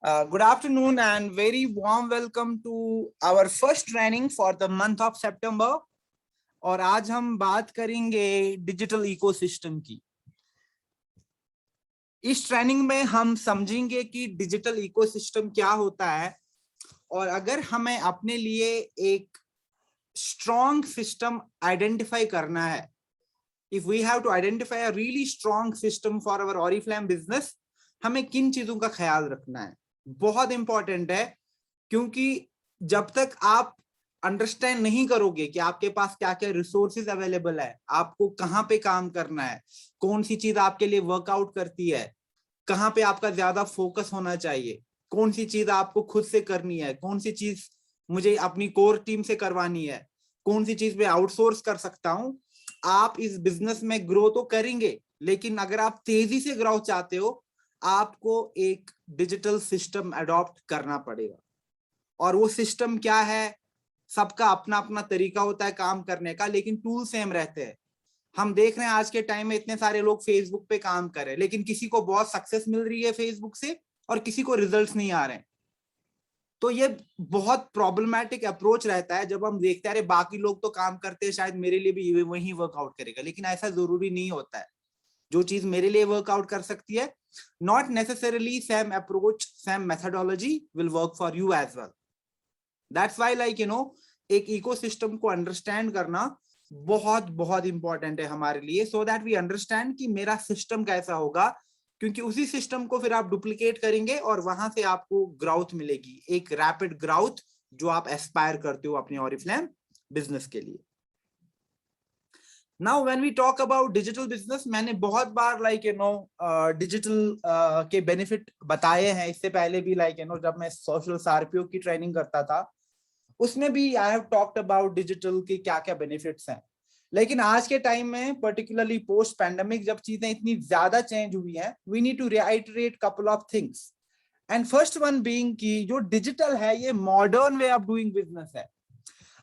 Good afternoon and very warm welcome to our first training for the month of September. और आज हम बात करेंगे डिजिटल इकोसिस्टम की। इस ट्रेनिंग में हम समझेंगे कि डिजिटल इकोसिस्टम क्या होता है और अगर हमें अपने लिए एक स्ट्रॉन्ग सिस्टम आइडेंटिफाई करना है, if we have to identify a really strong system for our Oriflame business, हमें किन चीजों का ख्याल रखना है बहुत इंपॉर्टेंट है। क्योंकि जब तक आप अंडरस्टैंड नहीं करोगे कि आपके पास क्या क्या रिसोर्सेज अवेलेबल है, आपको कहाँ पे काम करना है, कौन सी चीज आपके लिए वर्कआउट करती है, कहाँ पे आपका ज्यादा फोकस होना चाहिए, कौन सी चीज आपको खुद से करनी है, कौन सी चीज मुझे अपनी कोर टीम से करवानी है, कौन सी चीज मैं आउटसोर्स कर सकता हूं, आप इस बिजनेस में ग्रो तो करेंगे, लेकिन अगर आप तेजी से ग्रो चाहते हो आपको एक डिजिटल सिस्टम अडॉप्ट करना पड़ेगा। और वो सिस्टम क्या है, सबका अपना अपना तरीका होता है काम करने का, लेकिन टूल सेम रहते हैं। हम देख रहे हैं आज के टाइम में इतने सारे लोग फेसबुक पे काम कर रहे हैं, लेकिन किसी को बहुत सक्सेस मिल रही है फेसबुक से और किसी को रिजल्ट्स नहीं आ रहे हैं। तो ये बहुत प्रॉब्लमैटिक अप्रोच रहता है जब हम देखते हैं अरे बाकी लोग तो काम करते हैं, शायद मेरे लिए भी वही वर्कआउट करेगा, लेकिन ऐसा जरूरी नहीं होता है। जो चीज मेरे लिए वर्कआउट कर सकती है, not necessarily same approach same methodology will work for you as well. That's why एक इकोसिस्टम को अंडरस्टैंड करना बहुत बहुत इंपॉर्टेंट है हमारे लिए, सो दैट वी अंडरस्टैंड कि मेरा सिस्टम कैसा होगा, क्योंकि उसी सिस्टम को फिर आप डुप्लीकेट करेंगे और वहां से आपको ग्राउथ मिलेगी, एक रैपिड ग्राउथ जो आप एस्पायर करते हो अपने ऑरिफ्लेम बिजनेस के लिए। Now when we talk about digital business, मैंने बहुत बार डिजिटल के बेनिफिट बताए हैं इससे पहले भी, जब मैं सोशल सार्पियो की ट्रेनिंग करता था उसमें भी I have talked about digital के क्या क्या बेनिफिट्स हैं। लेकिन आज के टाइम में पर्टिकुलरली पोस्ट पैंडेमिक जब चीजें इतनी ज्यादा चेंज हुई हैं, we need to reiterate couple of things. And first one being कि जो डिजिटल है ये modern way of doing business है।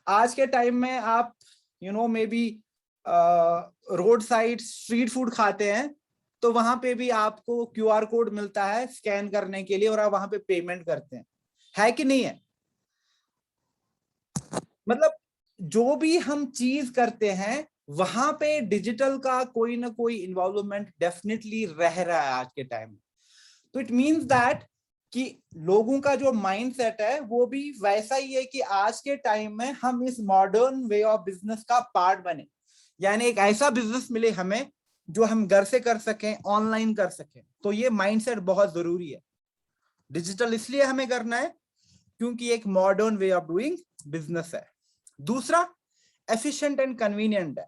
आज के टाइम में आप maybe roadside street food खाते हैं तो वहां पे भी आपको क्यूआर कोड मिलता है स्कैन करने के लिए और आप वहां पे पेमेंट करते हैं, है कि नहीं है? मतलब जो भी हम चीज करते हैं वहां पे डिजिटल का कोई ना कोई इन्वॉल्वमेंट डेफिनेटली रह रहा है आज के टाइम में। तो इट मींस दैट कि लोगों का जो माइंडसेट है वो भी वैसा ही है कि आज के टाइम में हम इस मॉडर्न वे ऑफ बिजनेस का पार्ट बने, यानी एक ऐसा बिजनेस मिले हमें जो हम घर से कर सकें, ऑनलाइन कर सकें। तो ये माइंडसेट बहुत जरूरी है। डिजिटल इसलिए हमें करना है क्योंकि एक modern way of doing business है। दूसरा, एफिशिएंट एंड कन्वीनियंट है।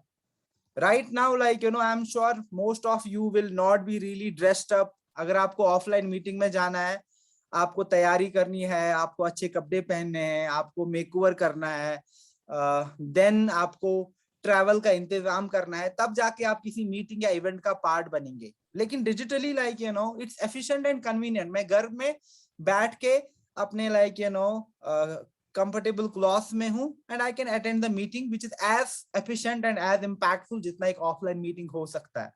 Right now I am sure most of you will not be really dressed up. अगर आपको ऑफलाइन मीटिंग में जाना है, आपको तैयारी करनी है, आपको अच्छे कपड़े पहनने हैं, आपको मेकओवर करना है, देन आपको ट्रैवल का इंतजाम करना है, तब जाके आप किसी मीटिंग या इवेंट का पार्ट बनेंगे। लेकिन digitally it's efficient and convenient. मैं घर में बैठ के अपने कंफर्टेबल क्लॉथ्स में हूं and I can attend the meeting which is as efficient and as impactful जितना एक ऑफलाइन मीटिंग हो सकता है।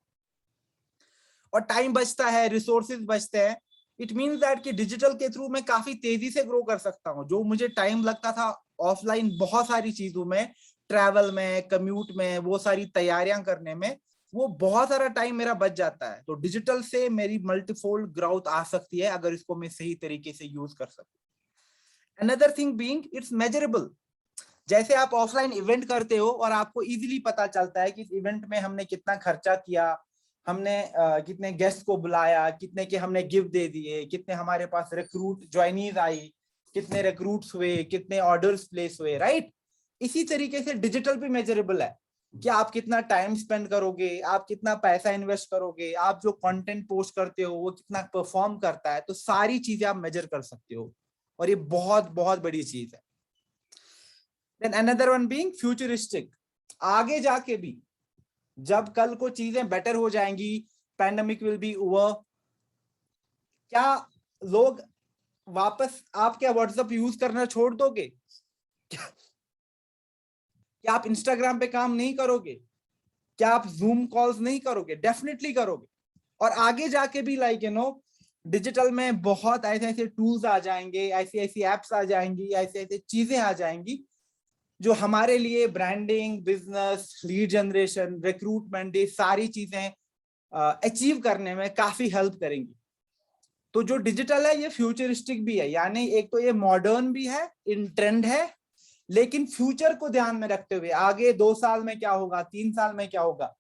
और टाइम बचता है, रिसोर्सेज बचते हैं। इट मींस दैट कि डिजिटल के थ्रू मैं काफी तेजी से ग्रो कर सकता हूं। जो मुझे टाइम लगता था ऑफलाइन बहुत सारी चीजों में, ट्रैवल में, कम्यूट में, वो सारी तैयारियां करने में, वो बहुत सारा टाइम मेरा बच जाता है। तो डिजिटल से मेरी मल्टीफोल्ड ग्रोथ आ सकती है अगर इसको मैं सही तरीके से यूज कर सकूं। Another thing being it's measurable. जैसे आप ऑफलाइन इवेंट करते हो और आपको इजीली पता चलता है कि इस इवेंट में हमने कितना खर्चा किया, हमने कितने गेस्ट को बुलाया, कितने के हमने गिफ्ट दे दिए, कितने हमारे पास रिक्रूट ज्वाइनीज आई, कितने रिक्रूट्स हुए, कितने ऑर्डर्स प्लेस हुए, राइट? इसी तरीके से डिजिटल भी मेजरेबल है कि आप कितना टाइम स्पेंड करोगे, आप कितना पैसा इन्वेस्ट करोगे, आप जो कंटेंट पोस्ट करते हो वो कितना परफॉर्म करता है। तो सारी चीजें आप मेजर कर सकते हो और ये बहुत बहुत बड़ी चीज है। Then another one being futuristic. आगे जाके भी जब कल को चीजें बेटर हो जाएंगी, पैंडेमिक विल बी ओवर, क्या लोग वापस आप क्या व्हाट्सएप यूज करना छोड़ दोगे? क्या आप इंस्टाग्राम पे काम नहीं करोगे? क्या आप जूम कॉल्स नहीं करोगे? डेफिनेटली करोगे। और आगे जाके भी डिजिटल में बहुत ऐसे ऐसे टूल्स आ जाएंगे, ऐसी ऐसी एप्स आ जाएंगी, ऐसी ऐसी चीजें आ जाएंगी जो हमारे लिए branding, business, lead generation, recruitment, ये सारी चीजें अचीव करने में काफी हेल्प करेंगी। तो जो डिजिटल है ये फ्यूचरिस्टिक भी है, यानी एक तो ये मॉडर्न भी है, इन ट्रेंड है, लेकिन फ्यूचर को ध्यान में रखते हुए आगे 2 साल में क्या होगा, 3 साल में क्या होगा,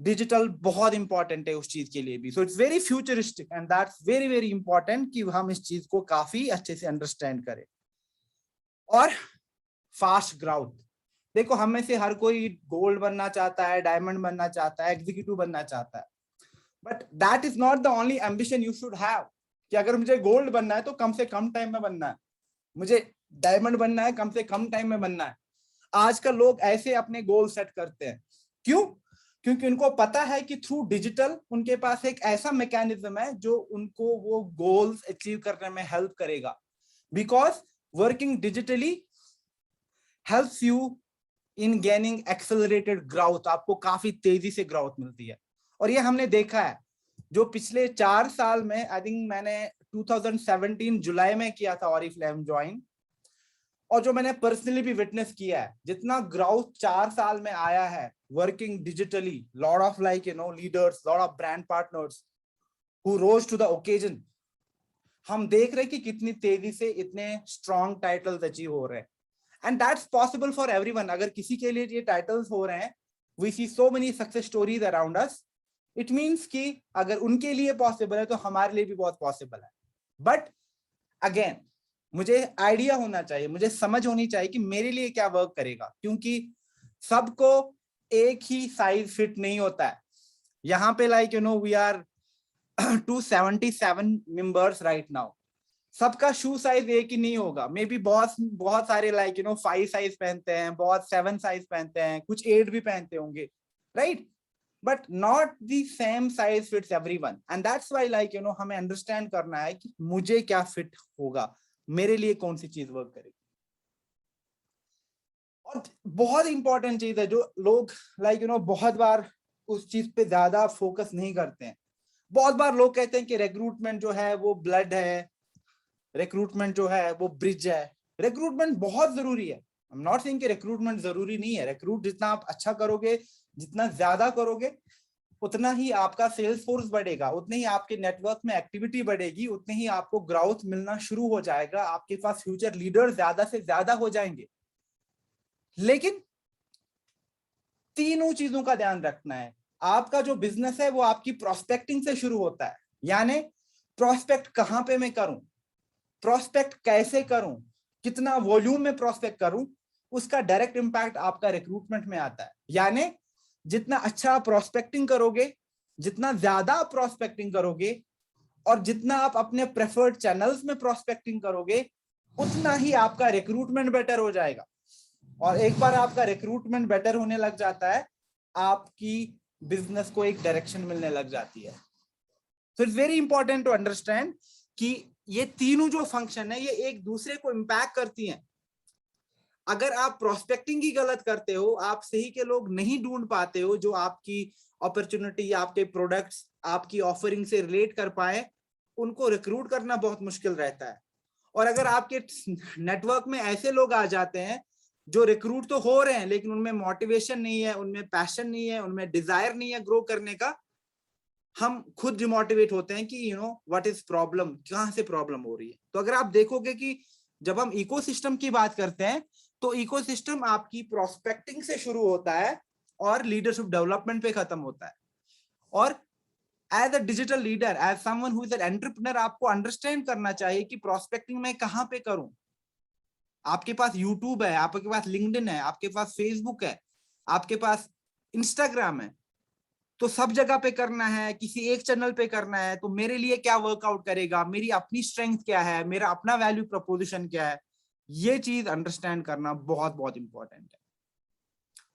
डिजिटल बहुत इंपॉर्टेंट है उस चीज के लिए भी। सो it's very futuristic and that's very very important कि हम इस चीज को काफी अच्छे से अंडरस्टैंड करें। और फास्ट ग्राउथ, देखो हम में से हर कोई गोल्ड बनना चाहता है, डायमंड बनना चाहता है, एग्जीक्यूटिव बनना चाहता है, but that is not the only ambition you should have कि अगर मुझे गोल्ड बनना है तो कम से कम टाइम में बनना है, मुझे डायमंड बनना है कम से कम टाइम में बनना है। आजकल लोग ऐसे अपने गोल सेट करते हैं, क्यों? क्योंकि उनको पता है कि थ्रू डिजिटल उनके पास एक ऐसा मैकेनिज्म है जो उनको वो गोल्स अचीव करने में हेल्प करेगा, because working digitally helps you in gaining accelerated growth, आपको काफी तेजी से ग्रोथ मिलती है। और ये हमने देखा है, जो पिछले 4 साल में, आई थिंक मैंने 2017 जुलाई में किया था ऑरिफ्लेम ज्वाइन, और जो मैंने पर्सनली भी विटनेस किया है, जितना ग्रोथ 4 साल में आया है working digitally, lot of like leaders, lot of brand partners who rose to the occasion, हम देख रहे हैं कि कितनी तेजी से इतने स्ट्रॉन्ग टाइटल्स अचीव हो रहे हैं। And that's possible for everyone. अगर किसी के लिए ये टाइटल्स हो रहे हैं, we see so many success stories around us, it means कि अगर उनके लिए पॉसिबल है तो हमारे लिए भी बहुत पॉसिबल है। बट अगेन मुझे आइडिया होना चाहिए, मुझे समझ होनी चाहिए कि मेरे लिए क्या वर्क करेगा, क्योंकि सबको एक ही साइज फिट नहीं होता है। यहाँ पे like we are 277 members right now, सबका शू साइज एक ही नहीं होगा। मे बी बहुत सारे लाइक 5 साइज पहनते हैं, बहुत 7 साइज पहनते हैं, कुछ 8 भी पहनते होंगे, right? But not the same size fits everyone, and that's why like हमें अंडरस्टैंड करना है कि मुझे क्या फिट होगा, मेरे लिए कौन सी चीज वर्क करेगी। और बहुत इंपॉर्टेंट चीज है जो लोग लाइक बहुत बार उस चीज पे ज्यादा फोकस नहीं करते हैं। बहुत बार लोग कहते हैं कि रिक्रूटमेंट जो है वो ब्लड है, रिक्रूटमेंट जो है वो ब्रिज है। रिक्रूटमेंट बहुत जरूरी है, आई एम नॉट सेइंग कि रिक्रूटमेंट जरूरी नहीं है। रिक्रूट जितना आप अच्छा करोगे, जितना ज्यादा करोगे, उतना ही आपका सेल्स फोर्स बढ़ेगा, उतने ही आपके नेटवर्क में एक्टिविटी बढ़ेगी, उतने ही आपको ग्रोथ मिलना शुरू हो जाएगा, आपके पास फ्यूचर लीडर ज्यादा से ज्यादा हो जाएंगे। लेकिन तीनों चीजों का ध्यान रखना है। आपका जो बिजनेस है वो आपकी प्रोस्पेक्टिंग से शुरू होता है, यानी प्रोस्पेक्ट कहां पे मैं करूं, प्रोस्पेक्ट कैसे करूं, कितना वॉल्यूम में प्रोस्पेक्ट करूं, उसका डायरेक्ट इंपैक्ट आपका रिक्रूटमेंट में आता है। यानी जितना अच्छा प्रोस्पेक्टिंग करोगे, जितना ज्यादा प्रोस्पेक्टिंग करोगे, और जितना आप अपने प्रेफर्ड चैनल्स में प्रोस्पेक्टिंग करोगे, उतना ही आपका रिक्रूटमेंट बेटर हो जाएगा। और एक बार आपका रिक्रूटमेंट बेटर होने लग जाता है, आपकी बिजनेस को एक डायरेक्शन मिलने लग जाती है। So it's very important to understand कि ये तीनों जो फंक्शन है ये एक दूसरे को इंपैक्ट करती हैं। अगर आप प्रोस्पेक्टिंग ही गलत करते हो, आप सही के लोग नहीं ढूंढ पाते हो जो आपकी अपॉर्चुनिटी, आपके प्रोडक्ट्स, आपकी ऑफरिंग से रिलेट कर पाए, उनको रिक्रूट करना बहुत मुश्किल रहता है। और अगर आपके नेटवर्क में ऐसे लोग आ जाते हैं जो रिक्रूट तो हो रहे हैं लेकिन उनमें मोटिवेशन नहीं है, उनमें पैशन नहीं है, उनमें डिजायर नहीं है ग्रो करने का, हम खुद डिमोटिवेट होते हैं कि व्हाट इज प्रॉब्लम, कहां से प्रॉब्लम हो रही है। तो अगर आप देखोगे कि जब हम इकोसिस्टम की बात करते हैं तो इकोसिस्टम आपकी प्रोस्पेक्टिंग से शुरू होता है और लीडरशिप डेवलपमेंट पे खत्म होता है। और as a digital leader, as someone who is an entrepreneur, आपको अंडरस्टैंड करना चाहिए कि प्रोस्पेक्टिंग में कहां पे करूं। आपके पास यूट्यूब है, आपके पास लिंक्डइन है, आपके पास फेसबुक है, आपके पास इंस्टाग्राम है, तो सब जगह पे करना है, किसी एक चैनल पे करना है, तो मेरे लिए क्या वर्कआउट करेगा, मेरी अपनी स्ट्रेंथ क्या है, मेरा अपना वैल्यू प्रपोजिशन क्या है, ये चीज अंडरस्टैंड करना बहुत बहुत इंपॉर्टेंट है।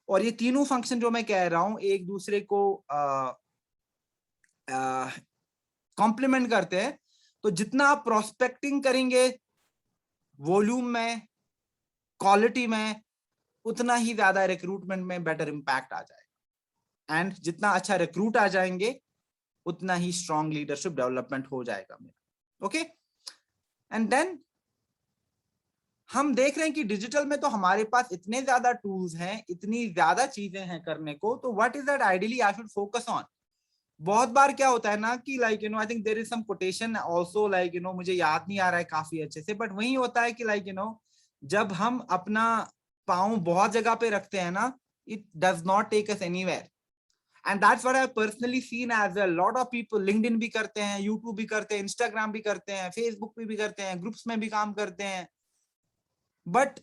और ये तीनों फंक्शन जो मैं कह रहा हूं एक दूसरे को कॉम्प्लीमेंट करते हैं। तो जितना आप प्रोस्पेक्टिंग करेंगे वॉल्यूम में, क्वालिटी में, उतना ही ज्यादा रिक्रूटमेंट में बेटर इंपैक्ट आ जाएगा। एंड जितना अच्छा रिक्रूट आ जाएंगे, उतना ही स्ट्रॉन्ग लीडरशिप डेवलपमेंट हो जाएगा मेरा। ओके, एंड देन हम देख रहे हैं कि डिजिटल में तो हमारे पास इतने ज्यादा टूल्स हैं, इतनी ज्यादा चीजें हैं करने को, तो what is that ideally I should focus on. बहुत बार क्या होता है ना कि like I think there is some quotation also, like मुझे याद नहीं आ रहा है काफी अच्छे से, बट वही होता है कि लाइक जब हम अपना पाँव बहुत जगह पे रखते हैं ना, it does not take us anywhere. And that's what I personally seen as a lot of people. LinkedIn भी करते हैं, यूट्यूब भी करते हैं, इंस्टाग्राम भी करते हैं, फेसबुक पे भी करते हैं, ग्रुप्स में भी काम करते हैं, बट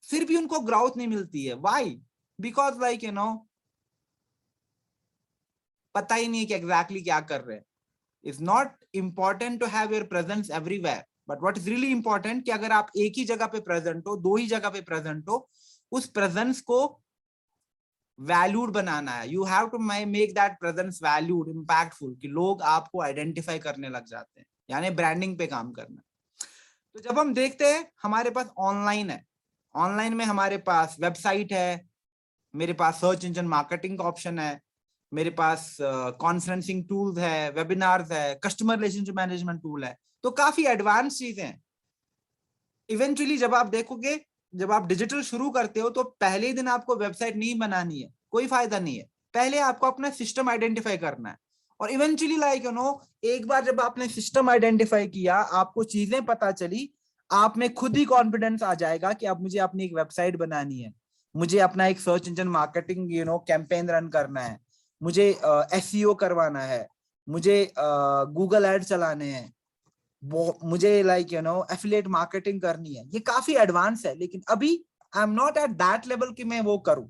फिर भी उनको ग्रोथ नहीं मिलती है। व्हाई? बिकॉज लाइक पता ही नहीं है कि एग्जैक्टली क्या कर रहे हैं। It's not important to have your presence everywhere, but what is really important कि अगर आप एक ही जगह पे प्रेजेंट हो, दो ही जगह पे प्रेजेंट हो, उस प्रेजेंस को वैल्यूड बनाना है। You have to make that presence valued, impactful, कि लोग आपको आइडेंटिफाई करने लग जाते हैं, यानी ब्रांडिंग पे काम करना। तो जब हम देखते हैं हमारे पास ऑनलाइन है, ऑनलाइन में हमारे पास वेबसाइट है, मेरे पास सर्च इंजन मार्केटिंग का ऑप्शन है, मेरे पास कॉन्फ्रेंसिंग टूल्स है, वेबिनार्स है, कस्टमर रिलेशनशिप मैनेजमेंट टूल है, तो काफी एडवांस चीजें हैं। इवेंचुअली जब आप देखोगे, जब आप डिजिटल शुरू करते हो तो पहले ही दिन आपको वेबसाइट नहीं बनानी है, कोई फायदा नहीं है। पहले आपको अपना सिस्टम आइडेंटिफाई करना है, और इवेंचुअली लाइक एक बार जब आपने सिस्टम आइडेंटिफाई किया, आपको चीजें पता चली, आप में खुद ही कॉन्फिडेंस आ जाएगा कि अब मुझे अपनी एक वेबसाइट बनानी है, मुझे अपना एक search engine marketing campaign run करना है, मुझे एसईओ करवाना है, मुझे गूगल एड चलाने हैं, मुझे लाइक एफिलिएट मार्केटिंग करनी है। ये काफी एडवांस है, लेकिन अभी I am not at that level कि मैं वो करूं।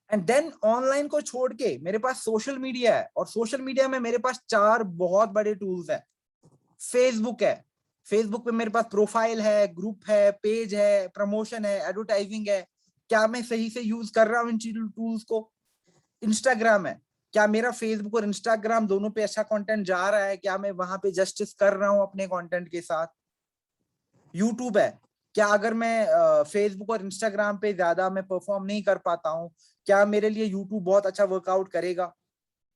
एंड देन ऑनलाइन को छोड़ के मेरे पास सोशल मीडिया है, और सोशल मीडिया में मेरे पास 4 बहुत बड़े टूल्स है। फेसबुक है, फेसबुक पे मेरे पास प्रोफाइल है, ग्रुप है, पेज है, प्रमोशन है, एडवर्टाइजिंग है, क्या मैं सही से यूज कर रहा हूं इन टूल्स को। इंस्टाग्राम है, क्या मेरा फेसबुक और इंस्टाग्राम दोनों पे अच्छा कंटेंट जा रहा है, क्या मैं वहां पे जस्टिस कर रहा हूं अपने कंटेंट के साथ। यूट्यूब है, क्या अगर मैं फेसबुक और इंस्टाग्राम पे ज्यादा मैं परफॉर्म नहीं कर पाता हूं, क्या मेरे लिए यूट्यूब बहुत अच्छा वर्कआउट करेगा।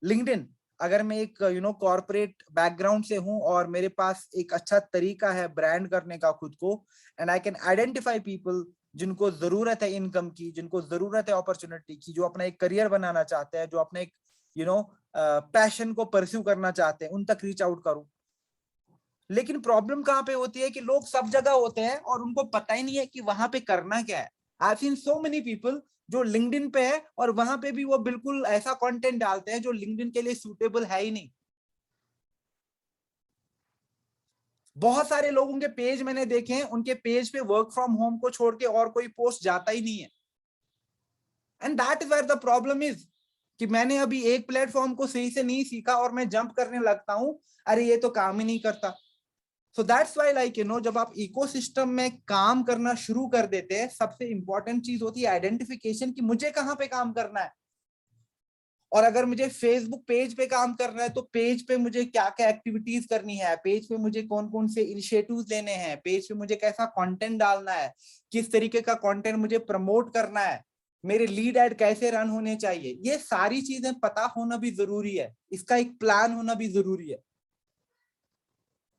लिंक्डइन, अगर मैं एक कॉर्पोरेट बैकग्राउंड से हूं और मेरे पास एक अच्छा तरीका है ब्रांड करने का खुद को, and I can identify people जिनको जरूरत है इनकम की, जिनको जरूरत है अपॉर्चुनिटी की, जो अपना एक करियर बनाना चाहते हैं, जो अपने एक पैशन को परस्यू करना चाहते हैं, उन तक रीच आउट करूं। लेकिन प्रॉब्लम कहां पे होती है कि लोग सब जगह होते हैं और उनको पता ही नहीं है कि वहां पे करना क्या है। I have seen so many people जो लिंक्डइन पे है और वहां पे भी वो बिल्कुल ऐसा कंटेंट डालते हैं जो लिंक्डइन के लिए सूटेबल है ही नहीं। बहुत सारे लोगों के पेज मैंने देखे हैं, उनके पेज पे वर्क फ्रॉम होम को छोड़ के और कोई पोस्ट जाता ही नहीं है। And that is where the problem is, कि मैंने अभी एक प्लेटफॉर्म को सही से नहीं सीखा और मैं जंप करने लगता हूं, अरे ये तो काम ही नहीं करता। सो दैट्स वाई लाइक जब आप इकोसिस्टम में काम करना शुरू कर देते हैं, सबसे इंपॉर्टेंट चीज होती है आइडेंटिफिकेशन, कि मुझे कहां पे काम करना है। और अगर मुझे फेसबुक पेज पे काम करना है तो पेज पे मुझे क्या क्या एक्टिविटीज करनी है, पेज पे मुझे कौन कौन से इनिशिएटिव्स लेने हैं, पेज पे मुझे कैसा कंटेंट डालना है, किस तरीके का कंटेंट मुझे प्रमोट करना है, मेरे लीड एड कैसे रन होने चाहिए, ये सारी चीजें पता होना भी जरूरी है, इसका एक प्लान होना भी जरूरी है।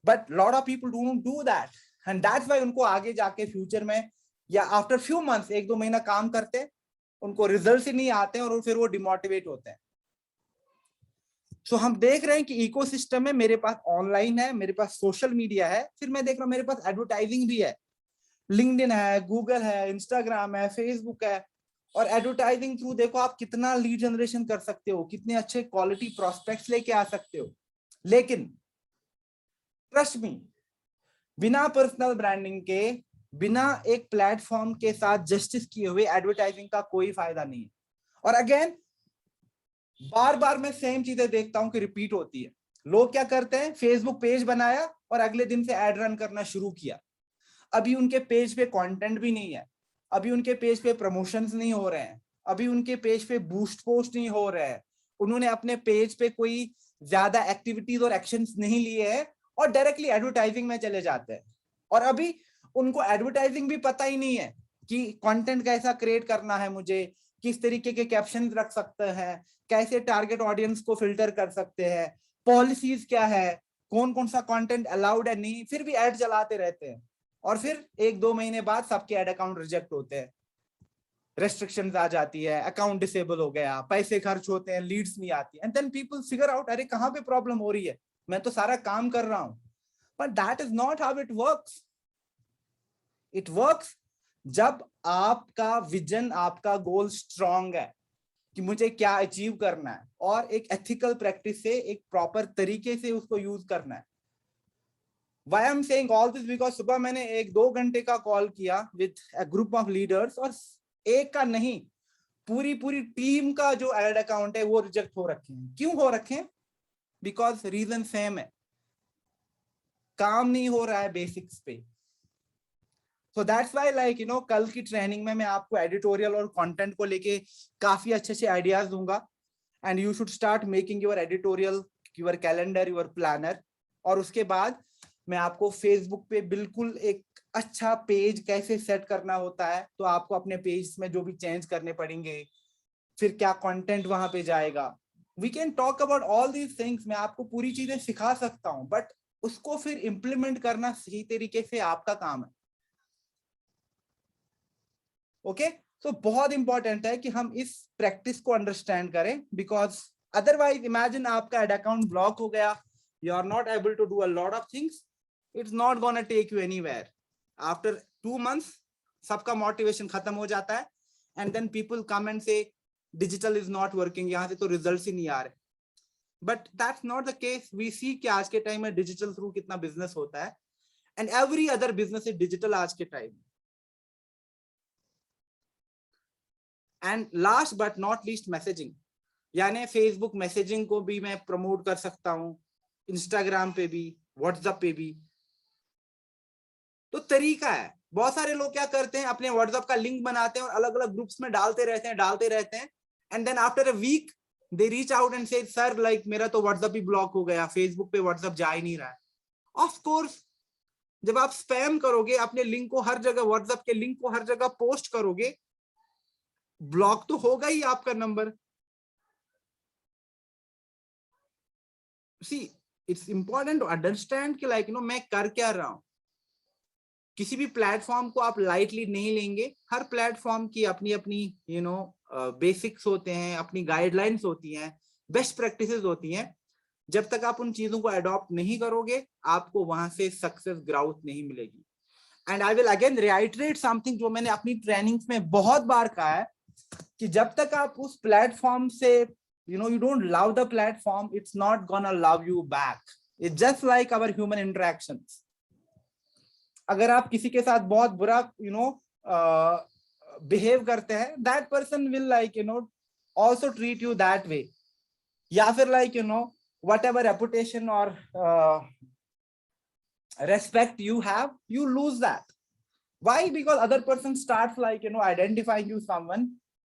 But lot of people don't do that, and that's why उनको आगे जाके फ्यूचर में या आफ्टर फ्यू मंथ्स, 1-2 महीना काम करते, उनको रिजल्ट ही नहीं आते और फिर वो डिमोटिवेट होते हैं। सो हम देख रहे हैं कि इकोसिस्टम में मेरे पास ऑनलाइन है, मेरे पास सोशल मीडिया है, फिर मैं देख रहा हूं मेरे पास एडवर्टाइजिंग भी है, लिंक्डइन है, गूगल है, इंस्टाग्राम है, फेसबुक है। और एडवर्टाइजिंग थ्रू देखो आप कितना लीड जनरेशन कर सकते हो, कितने अच्छे क्वालिटी प्रोस्पेक्ट्स लेके आ सकते हो। लेकिन ट्रस्ट मी, बिना पर्सनल ब्रांडिंग के, बिना एक प्लेटफॉर्म के साथ जस्टिस किए हुए एडवर्टाइजिंग का कोई फायदा नहीं है। और अगेन बार बार मैं सेम चीजें देखता हूं कि रिपीट होती है। लोग क्या करते हैं, फेसबुक पेज बनाया और अगले दिन से एड रन करना शुरू किया। अभी उनके पेज पे कंटेंट भी नहीं है, अभी उनके पेज पे प्रमोशंस नहीं हो रहे हैं, अभी उनके पेज पे बूस्ट पोस्ट नहीं हो रहे हैं, उन्होंने अपने पेज पे कोई ज्यादा एक्टिविटीज और एक्शंस नहीं लिए हैं और डायरेक्टली एडवर्टाइजिंग में चले जाते हैं। और अभी उनको एडवर्टाइजिंग भी पता ही नहीं है कि कंटेंट कैसा क्रिएट करना है मुझे, किस तरीके के कैप्शन रख सकते हैं, कैसे टारगेट ऑडियंस को फिल्टर कर सकते हैं, पॉलिसीज क्या है, कौन कौन सा कंटेंट अलाउड है नहीं, फिर भी ऐड चलाते रहते हैं और फिर 1-2 महीने बाद सबके ऐड अकाउंट रिजेक्ट होते हैं, रेस्ट्रिक्शंस आ जाती है, अकाउंट डिसेबल हो गया, पैसे खर्च होते हैं, लीड्स नहीं आती, and then people figure out अरे कहाँ पे प्रॉब्लम हो रही है, मैं तो सारा काम कर रहा हूं। But that is not how it works. It works जब आपका विजन, आपका गोल स्ट्रांग है कि मुझे क्या अचीव करना है और एक एथिकल प्रैक्टिस से, एक प्रॉपर तरीके से उसको यूज करना है। Why I'm saying all this because सुबह मैंने 1-2 घंटे का कॉल किया with a group of leaders और एक का नहीं, पूरी टीम का जो एड अकाउंट है वो रिजेक्ट हो रखे हैं। क्यों हो रखे हैं? बिकॉज रीजन सेम है, काम नहीं हो रहा है बेसिक्स पे। So that's why like you no कल की ट्रेनिंग में मैं आपको एडिटोरियल और कंटेंट को लेके काफी अच्छे आइडियाज दूंगा and you should start making your editorial, your calendar, your planner. और उसके बाद मैं आपको फेसबुक पे बिल्कुल एक अच्छा पेज कैसे सेट करना होता है, तो आपको अपने पेज में जो भी चेंज करने पड़ेंगे, फिर क्या कंटेंट वहां पे जाएगा, we can talk about all these things. मैं आपको पूरी चीजें सिखा सकता हूं, बट उसको फिर इंप्लीमेंट करना सही तरीके से आपका काम है। ओके तो बहुत इंपॉर्टेंट है कि हम इस प्रैक्टिस को अंडरस्टैंड करें, बिकॉज अदरवाइज इमेजिन आपका एड अकाउंट ब्लॉक हो गया, you are not able to do a lot of things, it's not gonna take you anywhere. After 2 months सबका मोटिवेशन खत्म हो जाता है and then people come and say digital is not working, यहाँ से तो रिजल्ट्स ही नहीं आ रहे। But that's not the case. We see कि आज के टाइम में डिजिटल थ्रू कितना बिजनेस होता है and every other business is digital आज के time. And last but not least messaging, यानी फेसबुक मैसेजिंग को भी मैं प्रमोट कर सकता हूँ, इंस्टाग्राम पे भी, व्हाट्सएप पे भी। तो तरीका है, बहुत सारे लोग क्या करते हैं अपने व्हाट्सएप का लिंक बनाते हैं और अलग अलग ग्रुप्स में डालते रहते हैं and then after a week they reach out and say sir like मेरा तो व्हाट्सएप ही ब्लॉक हो गया, फेसबुक पे व्हाट्सएप जा ही नहीं रहा है। ऑफ कोर्स जब आप स्पैम करोगे, अपने लिंक को हर जगह, व्हाट्सएप के लिंक को हर जगह पोस्ट करोगे, ब्लॉक तो होगा ही आपका number. See it's important to understand कि लाइक यू नो मैं कर क्या रहा हूं। किसी भी प्लेटफॉर्म को आप लाइटली नहीं लेंगे, हर प्लेटफॉर्म की अपनी अपनी यू नो बेसिक्स होते हैं, अपनी गाइडलाइंस होती हैं, बेस्ट प्रैक्टिसेस होती हैं। जब तक आप उन चीजों को अडॉप्ट नहीं करोगे, आपको वहां से सक्सेस ग्राउथ नहीं मिलेगी। And I will again reiterate something जो मैंने अपनी ट्रेनिंग्स में बहुत बार कहा है कि जब तक आप उस प्लेटफॉर्म से you don't love the platform, it's not gonna love you back. It's just like our human interactions. अगर आप किसी के साथ बहुत बुरा बिहेव करते हैं, that person will like also treat you that way. या फिर like whatever reputation or respect you have, you lose that. Why? Because other person starts like identifying you someone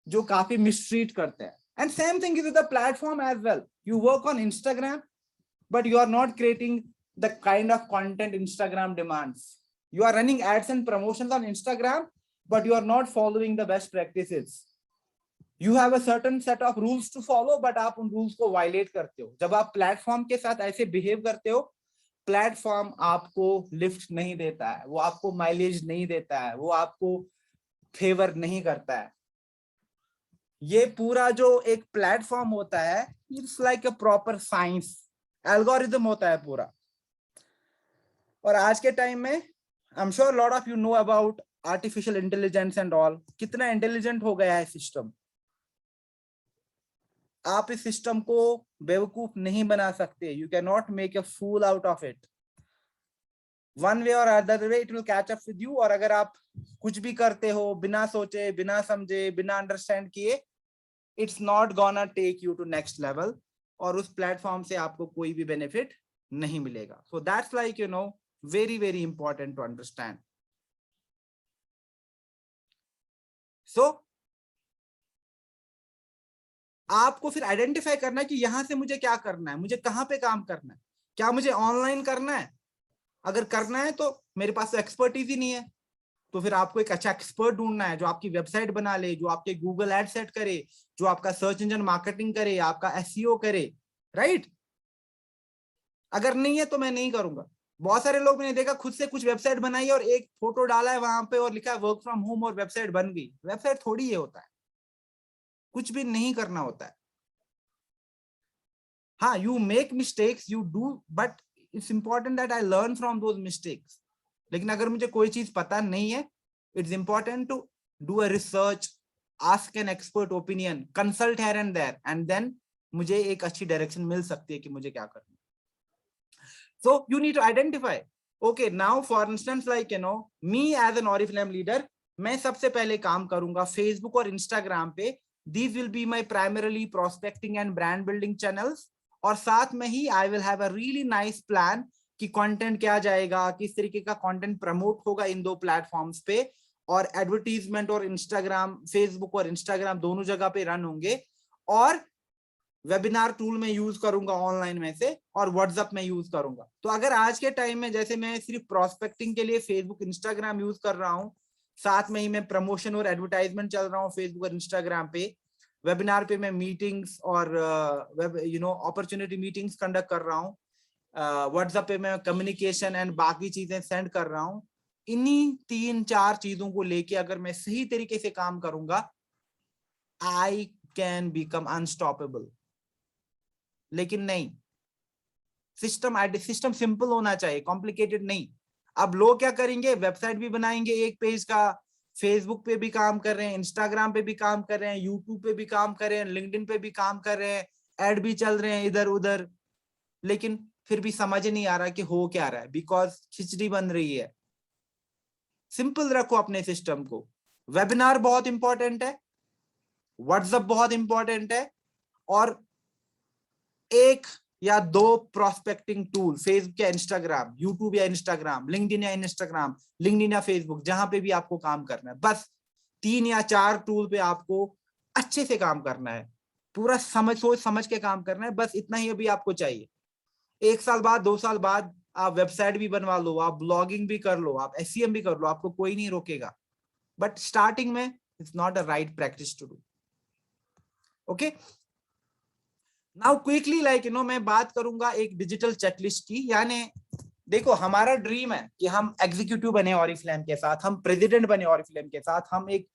जो काफी mistreat करते हैं. And same thing is with the platform as well. You work on Instagram, but you are not creating the kind of content Instagram demands. You are running ads and promotions on Instagram, but you are not following the best practices. You have a certain set of rules to follow, but आप उन rules को violate करते हो। जब आप platform के साथ ऐसे behave करते हो, platform आपको lift नहीं देता है, वो आपको mileage नहीं देता है, वो आपको favor नहीं करता है। ये पूरा जो एक प्लेटफॉर्म होता है, it's like a proper science, algorithm होता है पूरा। और आज के टाइम में I am sure lot of you know about artificial intelligence and all, कितना इंटेलिजेंट हो गया है सिस्टम। आप इस सिस्टम को बेवकूफ नहीं बना सकते, you can not make a fool out of it. One way और other way it will catch up with you. और अगर आप कुछ भी करते हो बिना सोचे, बिना समझे, बिना अंडरस्टैंड किए, it's not gonna take you to next level, और उस प्लेटफॉर्म से आपको कोई भी बेनिफिट नहीं मिलेगा। So that's like very very important to understand. So आपको फिर आइडेंटिफाई करना है कि यहां से मुझे क्या करना है, मुझे कहां पे काम करना है, क्या मुझे ऑनलाइन करना है। अगर करना है तो मेरे पास तो एक्सपर्टीज ही नहीं है, तो फिर आपको एक अच्छा एक्सपर्ट ढूंढना है जो आपकी वेबसाइट बना ले, जो आपके गूगल एड सेट करे, जो आपका सर्च इंजन मार्केटिंग करे, आपका एसईओ करे, राइट। अगर नहीं है तो मैं नहीं करूंगा। बहुत सारे लोग मैंने देखा खुद से कुछ वेबसाइट बनाई और एक फोटो डाला है वहां पे और लिखा है वर्क फ्रॉम होम और वेबसाइट बन गई। वेबसाइट थोड़ी ये होता है, कुछ भी नहीं करना होता है। हाँ, you make mistakes, you do, but it's important that I learn from those mistakes. लेकिन अगर मुझे कोई चीज पता नहीं है, it's important to do a research, ask an expert opinion, consult here and there, and then मुझे एक अच्छी डायरेक्शन मिल सकती है कि मुझे क्या करना है। So you need to identify. Okay, now for instance, like me as an Oriflame leader, मैं सबसे पहले काम करूंगा फेसबुक और इंस्टाग्राम पे। These will be my primarily prospecting and brand building channels. और साथ में ही I will have a really nice plan कि कंटेंट क्या जाएगा, किस तरीके का कंटेंट प्रमोट होगा इन दो प्लेटफॉर्म्स पे, और एडवर्टीजमेंट और इंस्टाग्राम, फेसबुक और इंस्टाग्राम दोनों जगह पे रन होंगे, और वेबिनार टूल में यूज करूंगा ऑनलाइन में से, और व्हाट्सएप में यूज करूंगा। तो अगर आज के टाइम में जैसे मैं सिर्फ प्रोस्पेक्टिंग के लिए फेसबुक इंस्टाग्राम यूज कर रहा हूं, साथ में ही मैं प्रमोशन और एडवर्टाइजमेंट चल रहा हूं फेसबुक और इंस्टाग्राम पे, वेबिनार पे मैं मीटिंग्स और अपॉर्चुनिटी मीटिंग्स कंडक्ट कर रहा हूँ, व्हाट्सएप पे मैं कम्युनिकेशन एंड बाकी चीजें सेंड कर रहा हूँ, इन्हीं 3-4 चीजों को लेके अगर मैं सही तरीके से काम करूंगा, आई कैन बिकम अनस्टॉपेबल। लेकिन नहीं, सिस्टम सिंपल होना चाहिए, कॉम्प्लिकेटेड नहीं। अब लोग क्या करेंगे, वेबसाइट भी बनाएंगे एक पेज का, फेसबुक पे भी काम कर रहे हैं, इंस्टाग्राम पे भी काम कर रहे हैं, यूट्यूब पे भी काम कर रहे हैं, लिंक्डइन पे भी काम कर रहे हैं, एड भी चल रहे हैं इधर उधर, लेकिन फिर भी समझ नहीं आ रहा कि हो क्या रहा है, बिकॉज खिचड़ी बन रही है। सिंपल रखो अपने सिस्टम को। वेबिनार बहुत इंपॉर्टेंट है, व्हाट्सएप बहुत इंपॉर्टेंट है, और एक या 2 प्रोस्पेक्टिंग टूल, फेसबुक या इंस्टाग्राम, यूट्यूब या इंस्टाग्राम, लिंक्डइन या इंस्टाग्राम, लिंक्डइन या फेसबुक, जहां पे भी आपको काम करना है, बस 3 या 4 टूल पे आपको अच्छे से काम करना है, पूरा सोच समझ के काम करना है, बस इतना ही अभी आपको चाहिए। 1 साल बाद, 2 साल बाद आप वेबसाइट भी बनवा लो, आप ब्लॉगिंग भी कर लो, आप एसईएम भी कर लो, आपको कोई नहीं रोकेगा, बट स्टार्टिंग में it's not a right practice to do. Okay, now quickly मैं बात करूंगा एक डिजिटल चेकलिस्ट की। यानी देखो, हमारा ड्रीम है कि हम एग्जीक्यूटिव बने ऑरिफ्लेम के साथ, हम प्रेसिडेंट बने ऑरिफ्लेम के साथ, हम एक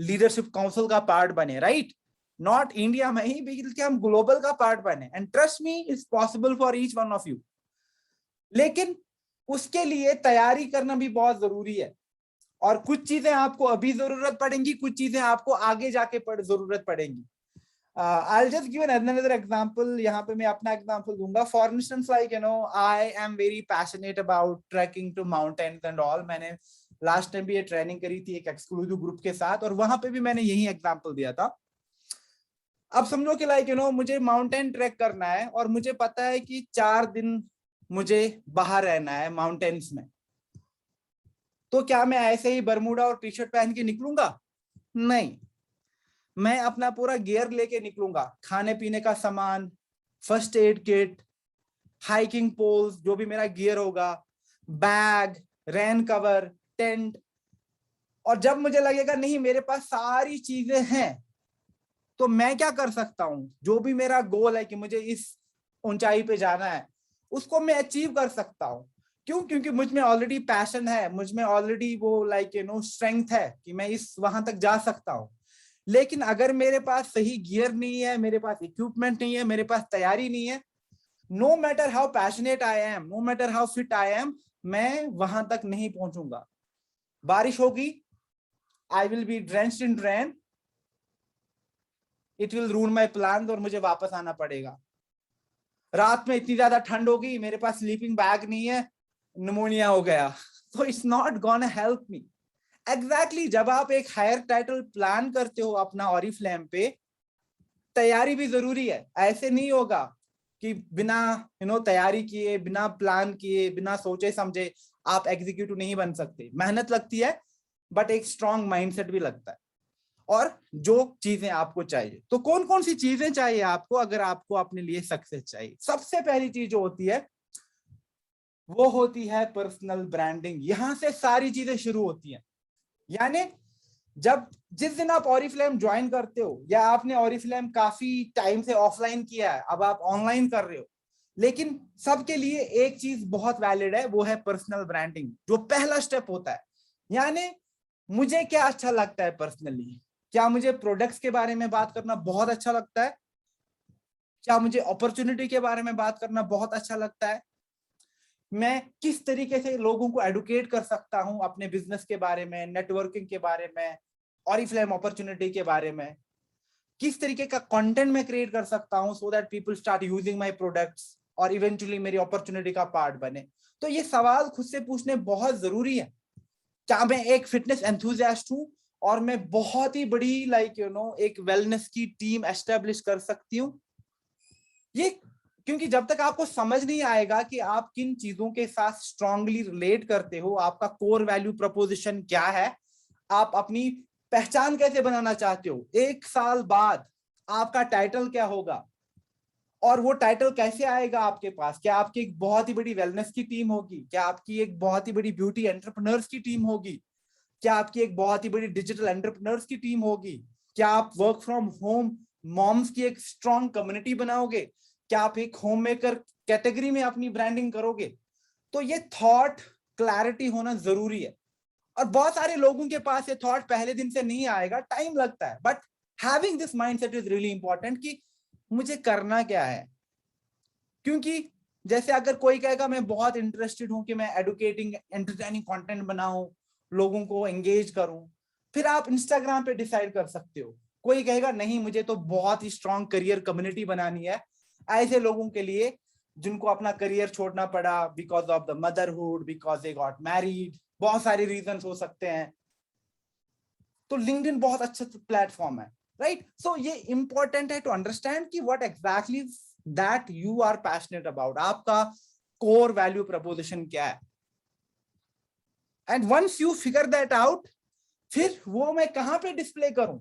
लीडरशिप काउंसिल का पार्ट बने, राइट। नॉट इंडिया में ही, बल्कि हम ग्लोबल का पार्ट बने, and trust me, it's possible for each one of you. लेकिन उसके लिए तैयारी करना भी बहुत जरूरी है, और कुछ चीजें आपको अभी जरूरत पड़ेंगी, कुछ चीजें आपको आगे जाके जरूरत पड़ेंगी। I'll just give another example. यहाँ पे मैं अपना example दूंगा. For instance, like I am very passionate about trekking to mountains and all. मैंने last time भी ये ट्रेनिंग करी थी एक exclusive ग्रुप के साथ, और वहां पे भी मैंने यही एग्जाम्पल दिया था। अब समझो कि मुझे माउंटेन ट्रैक करना है, और मुझे पता है कि 4 दिन मुझे बाहर रहना है माउंटेन्स में। तो क्या मैं ऐसे ही बरमूडा और टी शर्ट पहन के निकलूंगा? नहीं, मैं अपना पूरा गियर लेके निकलूंगा, खाने पीने का सामान, first aid kit, hiking poles, जो भी मेरा गियर होगा, बैग, रेन कवर, टेंट। और जब मुझे लगेगा नहीं मेरे पास सारी चीजें हैं, तो मैं क्या कर सकता हूं, जो भी मेरा गोल है कि मुझे इस ऊंचाई पे जाना है, उसको मैं अचीव कर सकता हूं। क्यों? क्योंकि मुझ में ऑलरेडी पैशन है, मुझ में ऑलरेडी वो स्ट्रेंथ है कि मैं वहां तक जा सकता हूं। लेकिन अगर मेरे पास सही गियर नहीं है, मेरे पास इक्विपमेंट नहीं है, मेरे पास तैयारी नहीं है, no matter how passionate I am, no matter how fit I am, मैं वहां तक नहीं पहुंचूंगा। बारिश होगी, I will be drenched in rain, it will ruin my plan, और मुझे वापस आना पड़ेगा। रात में इतनी ज्यादा ठंड होगी, मेरे पास स्लीपिंग बैग नहीं है, निमोनिया हो गया, तो it's not gonna help me. Exactly, जब आप एक हायर टाइटल प्लान करते हो अपना ऑरिफ्लेम पे, तैयारी भी जरूरी है। ऐसे नहीं होगा कि बिना तैयारी किए, बिना प्लान किए, बिना सोचे समझे आप एग्जीक्यूटिव नहीं बन सकते। मेहनत लगती है, बट एक स्ट्रॉन्ग माइंडसेट भी लगता है। और जो चीजें आपको चाहिए, तो कौन कौन सी चीजें चाहिए आपको अगर आपको अपने लिए सक्सेस चाहिए? सबसे पहली चीज जो होती है, वो होती है पर्सनल ब्रांडिंग। यहां से सारी चीजें शुरू होती हैं। यानी जब जिस दिन आप ऑरिफ्लेम ज्वाइन करते हो, या आपने ऑरिफ्लेम काफी टाइम से ऑफलाइन किया है, अब आप ऑनलाइन कर रहे हो, लेकिन सबके लिए एक चीज बहुत वैलिड है, वो है पर्सनल ब्रांडिंग, जो पहला स्टेप होता है। यानी मुझे क्या अच्छा लगता है पर्सनली? क्या मुझे प्रोडक्ट्स के बारे में बात करना बहुत अच्छा लगता है? क्या मुझे अपॉर्चुनिटी के बारे में बात करना बहुत अच्छा लगता है? मैं किस तरीके से लोगों को एडुकेट कर सकता हूं अपने बिजनेस के बारे में, नेटवर्किंग के बारे में, ऑरिफ्लेम अपॉर्चुनिटी के बारे में? किस तरीके का कंटेंट मैं क्रिएट कर सकता हूं so that people start using my products और इवेंचुअली मेरी अपॉर्चुनिटी का पार्ट बने? तो ये सवाल खुद से पूछने बहुत जरूरी है। क्या मैं एक फिटनेस एंथुसियास्ट हूं और मैं बहुत ही बड़ी एक वेलनेस की टीम एस्टेब्लिश कर सकती हूँ? ये क्योंकि जब तक आपको समझ नहीं आएगा कि आप किन चीजों के साथ स्ट्रांगली रिलेट करते हो, आपका कोर वैल्यू प्रपोजिशन क्या है, आप अपनी पहचान कैसे बनाना चाहते हो, एक साल बाद आपका टाइटल क्या होगा, और वो टाइटल कैसे आएगा आपके पास? क्या आपकी एक बहुत ही बड़ी वेलनेस की टीम होगी? क्या आपकी एक बहुत ही बड़ी ब्यूटी एंटरप्रेन्योर्स की टीम होगी? क्या आपकी एक बहुत ही बड़ी डिजिटल एंटरप्रेन्योर्स की टीम होगी? क्या आप वर्क फ्रॉम होम मॉम्स की एक स्ट्रॉन्ग कम्युनिटी बनाओगे? क्या आप एक होम मेकर कैटेगरी में अपनी ब्रांडिंग करोगे? तो ये थॉट क्लैरिटी होना जरूरी है। और बहुत सारे लोगों के पास ये थॉट पहले दिन से नहीं आएगा, टाइम लगता है, but having this mindset is really important कि मुझे करना क्या है। क्योंकि जैसे अगर कोई कहेगा मैं बहुत इंटरेस्टेड हूं कि मैं एडुकेटिंग एंटरटेनिंग कंटेंट बनाऊं, लोगों को एंगेज करूं, फिर आप इंस्टाग्राम पे डिसाइड कर सकते हो। कोई कहेगा नहीं, मुझे तो बहुत ही स्ट्रॉन्ग करियर कम्युनिटी बनानी है। ऐसे लोगों के लिए जिनको अपना करियर छोड़ना पड़ा because of the motherhood, because they got married, बहुत सारे रीजन हो सकते हैं, तो लिंक्डइन बहुत अच्छा प्लेटफॉर्म है, राइट? सो ये इंपॉर्टेंट है टू अंडरस्टैंड कि what exactly that you are passionate about, आपका कोर वैल्यू प्रपोजिशन क्या है। And once you figure that out, फिर वो मैं कहां पे डिस्प्ले करूं?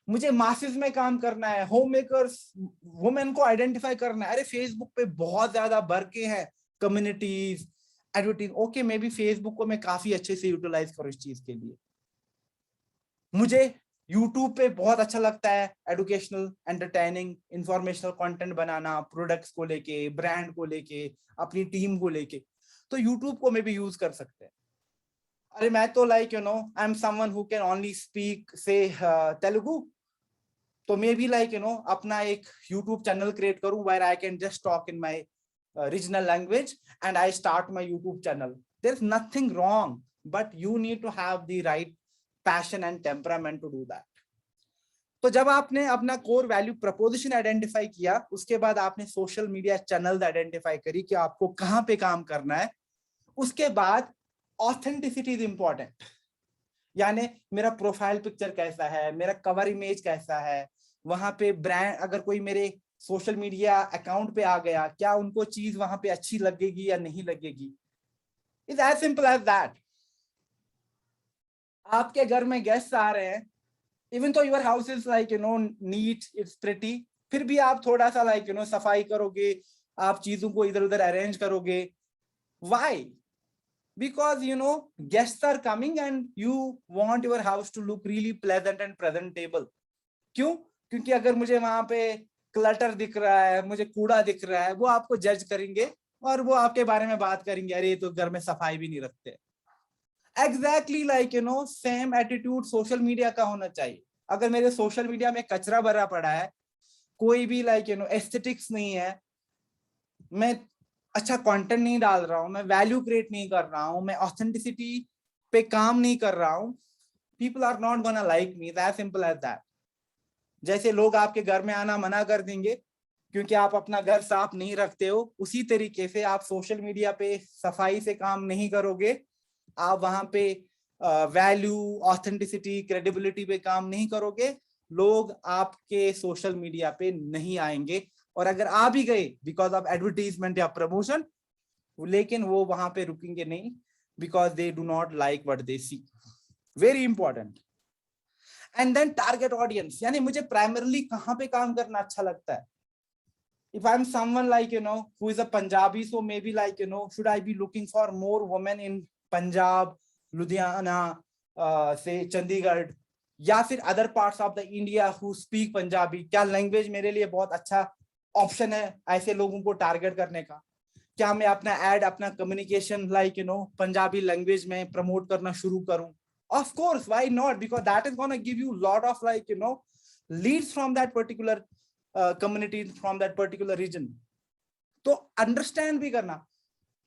मुझे मासेस में काम करना है, होम मेकर्स वुमेन को आइडेंटिफाई करना है। अरे फेसबुक पे बहुत ज्यादा भर के है communities, advertise, okay may be Facebook को मैं काफी अच्छे से यूटिलाइज करूं इस चीज के लिए। मुझे यूट्यूब पे बहुत अच्छा लगता है एडुकेशनल, एंटरटेनिंग, इंफॉर्मेशनल कंटेंट बनाना, प्रोडक्ट्स को लेके, ब्रांड को लेके, अपनी टीम को लेके, तो यूट्यूब को मैं भी यूज कर सकते हैं। अरे मैं तो I am someone who can only speak से तेलुगु, तो मे बी अपना एक यूट्यूब चैनल क्रिएट करूं where I can just talk in my regional language and I start my YouTube channel. There is nothing wrong, but you need to have the right passion and temperament to do that. तो जब आपने अपना core value preposition identify किया, उसके बाद आपने social media channel identify करी कि आपको कहां पे काम करना है, उसके बाद ऑथेंटिसिटी इज इंपॉर्टेंट। यानी मेरा प्रोफाइल पिक्चर कैसा है, मेरा कवर इमेज कैसा है, वहां पे ब्रांड, अगर कोई मेरे सोशल मीडिया अकाउंट पे आ गया, क्या उनको चीज वहां पे अच्छी लगेगी या नहीं लगेगी? Is as simple as that. आपके घर में गेस्ट आ रहे हैं, even though your house is neat, it's pretty, फिर भी आप थोड़ा सा सफाई करोगे, आप चीजों को इधर उधर अरेंज करोगे। Why? because guests are coming and you want your house to look really pleasant and presentable. क्यों? क्योंकि अगर मुझे वहां पे क्लटर दिख रहा है, मुझे कूड़ा दिख रहा है, वो आपको जज करेंगे और वो आपके बारे में बात करेंगे, अरे तो घर में सफाई भी नहीं रखते। Exactly same attitude social media का होना चाहिए। अगर मेरे सोशल मीडिया में कचरा भरा पड़ा है, कोई भी एस्थेटिक्स नहीं है, मैं अच्छा कंटेंट नहीं डाल रहा हूं, मैं वैल्यू क्रिएट नहीं कर रहा हूं, मैं ऑथेंटिसिटी पे काम नहीं कर रहा हूं, people are not gonna like me, that simple as that. जैसे लोग आपके घर में आना मना कर देंगे क्योंकि आप अपना घर साफ नहीं रखते हो, उसी तरीके से आप सोशल मीडिया पे सफाई से काम नहीं करोगे, आप वहां पे वैल्यू, ऑथेंटिसिटी, क्रेडिबिलिटी पे काम नहीं करोगे, लोग आपके सोशल मीडिया पे नहीं आएंगे। और अगर आ भी गए बिकॉज ऑफ एडवर्टीजमेंट या प्रमोशन, लेकिन वो वहां पे रुकेंगे नहीं, because they do not like what they see. Very important. And then target audience, यानी मुझे प्राइमरली कहां पे काम करना अच्छा लगता है। if I'm someone like, who is a Punjabi, so maybe like, should I be looking for more women in Punjab, Ludhiana, say Chandigarh, या फिर other parts of the India who speak Punjabi? क्या language मेरे लिए बहुत अच्छा option है ऐसे लोगों को टारगेट करने का? क्या मैं अपना एड, अपना कम्युनिकेशन लाइक पंजाबी लैंग्वेज में प्रमोट करना शुरू करूं? Of course, why not? Because that is going to give you lot of like leads from that particular community, from that particular region. तो अंडरस्टैंड भी करना,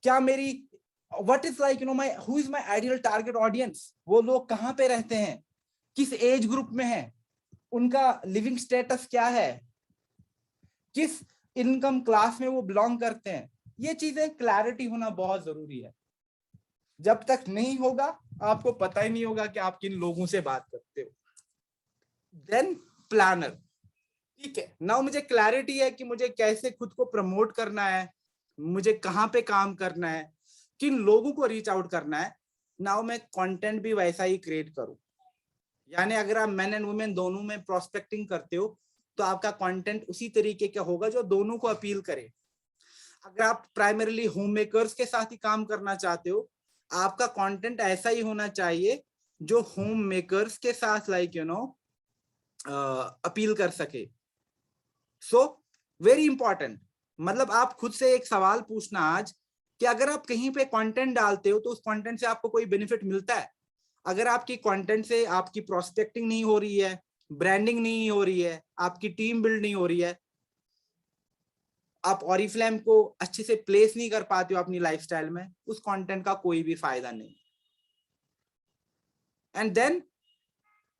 क्या मेरी what is like my who is my ideal target audience? वो लोग कहाँ पे रहते हैं, किस एज ग्रुप में है, उनका लिविंग स्टेटस क्या है, किस इनकम क्लास में वो बिलोंग करते हैं, ये चीजें क्लैरिटी होना बहुत जरूरी है. जब तक नहीं होगा आपको पता ही नहीं होगा कि आप किन लोगों से बात करते हो. Then planner. ठीक है, नाउ मुझे क्लैरिटी है कि मुझे कैसे खुद को प्रमोट करना है, मुझे कहाँ पे काम करना है, किन लोगों को रीच आउट करना है. नाउ मैं कंटेंट भी वैसा ही क्रिएट करूं. यानी अगर आप मेन एंड वुमेन दोनों में प्रोस्पेक्टिंग करते हो तो आपका कंटेंट उसी तरीके का होगा जो दोनों को अपील करे. अगर आप प्राइमरीली होम मेकर्स के साथ ही काम करना चाहते हो, आपका कंटेंट ऐसा ही होना चाहिए जो होम मेकर्स के साथ लाइक अपील कर सके. So very important. मतलब आप खुद से एक सवाल पूछना आज कि अगर आप कहीं पे कंटेंट डालते हो तो उस कंटेंट से आपको कोई बेनिफिट मिलता है? अगर आपकी कंटेंट से आपकी प्रोस्पेक्टिंग नहीं हो रही है, ब्रांडिंग नहीं हो रही है, आपकी टीम बिल्ड नहीं हो रही है, आप ऑरिफ्लेम को अच्छे से प्लेस नहीं कर पाते हो अपनी लाइफस्टाइल में, उस कंटेंट का कोई भी फायदा नहीं. And then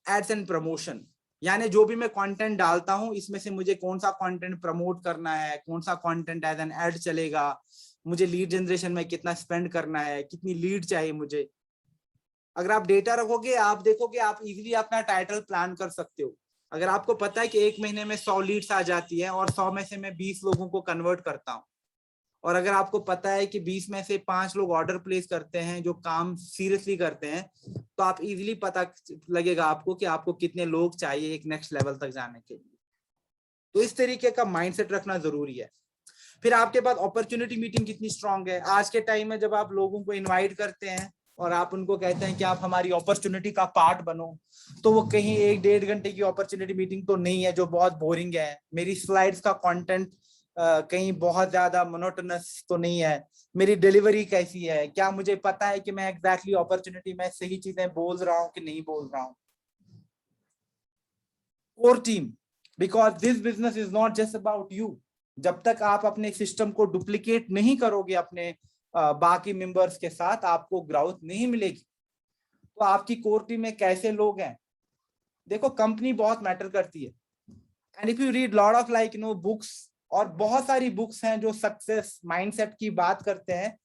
ads and promotion. यानी जो भी मैं कंटेंट डालता हूं इसमें से मुझे कौन सा कंटेंट प्रमोट करना है, कौन सा कंटेंट एज एन एड चलेगा, मुझे लीड जनरेशन में कितना स्पेंड करना है, कितनी लीड चाहिए मुझे. अगर आप डेटा रखोगे, आप देखोगे, आप इजीली अपना टाइटल प्लान कर सकते हो. अगर आपको पता है कि एक महीने में 100 लीड्स आ जाती है और 100 में से मैं 20 लोगों को कन्वर्ट करता हूं, और अगर आपको पता है कि 20 में से 5 लोग ऑर्डर प्लेस करते हैं जो काम सीरियसली करते हैं, तो आप इजीली पता लगेगा आपको कि आपको कितने लोग चाहिए एक नेक्स्ट लेवल तक जाने के लिए. तो इस तरीके का माइंडसेट रखना जरूरी है. फिर आपके पास अपॉर्चुनिटी मीटिंग कितनी स्ट्रांग है. आज के टाइम में जब आप लोगों को इन्वाइट करते हैं और आप उनको कहते हैं कि आप हमारी अपॉर्चुनिटी का पार्ट बनो, तो वो कहीं 1-1.5 घंटे की अपॉर्चुनिटी मीटिंग तो नहीं है जो बहुत बोरिंग है. मेरी स्लाइड्स का कंटेंट कहीं बहुत ज्यादा मोनोटोनस तो नहीं है. मेरी डिलीवरी कैसी है, क्या मुझे पता है कि मैं एग्जैक्टली अपॉर्चुनिटी में सही चीजें बोल रहा हूं कि नहीं बोल रहा हूं. Core team, because this business is not just about you. जब तक आप अपने सिस्टम को डुप्लीकेट नहीं करोगे अपने बाकी मेंबर्स के साथ, आपको ग्रोथ नहीं मिलेगी. तो आपकी कोर टीम में कैसे लोग हैं? देखो, कंपनी बहुत मैटर करती है. And if you read lot of like books, और बहुत सारी बुक्स हैं जो सक्सेस माइंडसेट की बात करते हैं,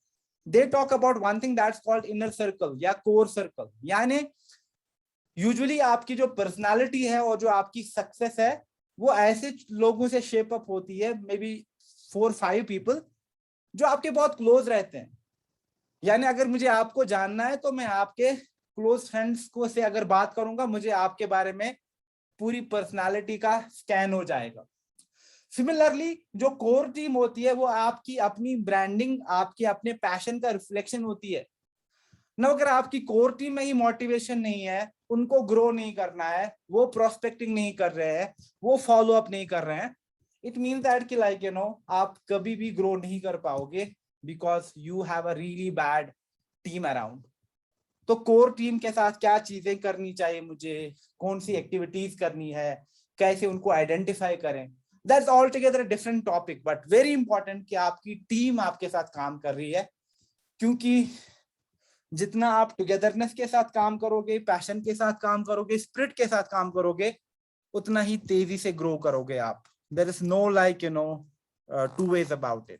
they talk about one thing that's called inner circle या कोर सर्कल. यानी यूजुअली आपकी जो पर्सनालिटी है और जो आपकी सक्सेस है वो ऐसे लोगों से शेप अप होती है, मे बी 4-5 पीपल जो आपके बहुत क्लोज रहते हैं. यानी अगर मुझे आपको जानना है तो मैं आपके क्लोज फ्रेंड्स को से अगर बात करूंगा, मुझे आपके बारे में पूरी पर्सनालिटी का स्कैन हो जाएगा. सिमिलरली जो कोर टीम होती है वो आपकी अपनी ब्रांडिंग, आपके अपने पैशन का रिफ्लेक्शन होती है ना. अगर आपकी कोर टीम में ही मोटिवेशन नहीं है, उनको ग्रो नहीं करना है, वो प्रोस्पेक्टिंग नहीं कर रहे हैं, वो फॉलो अप नहीं कर रहे हैं, इट मीन्स दैट कि लाइक आप कभी भी ग्रो नहीं कर पाओगे, because you have a really bad team around. तो कोर टीम के साथ क्या चीजें करनी चाहिए, मुझे कौन सी एक्टिविटीज करनी है, कैसे उनको आइडेंटिफाई करें, that's all together different topic. But very important कि आपकी टीम आपके साथ काम कर रही है, क्योंकि जितना आप टुगेदरनेस के साथ काम करोगे, पैशन के साथ काम करोगे, स्पिरिट के साथ काम करोगे, उतना ही तेजी से ग्रो करोगे आप. There is no like two ways about it.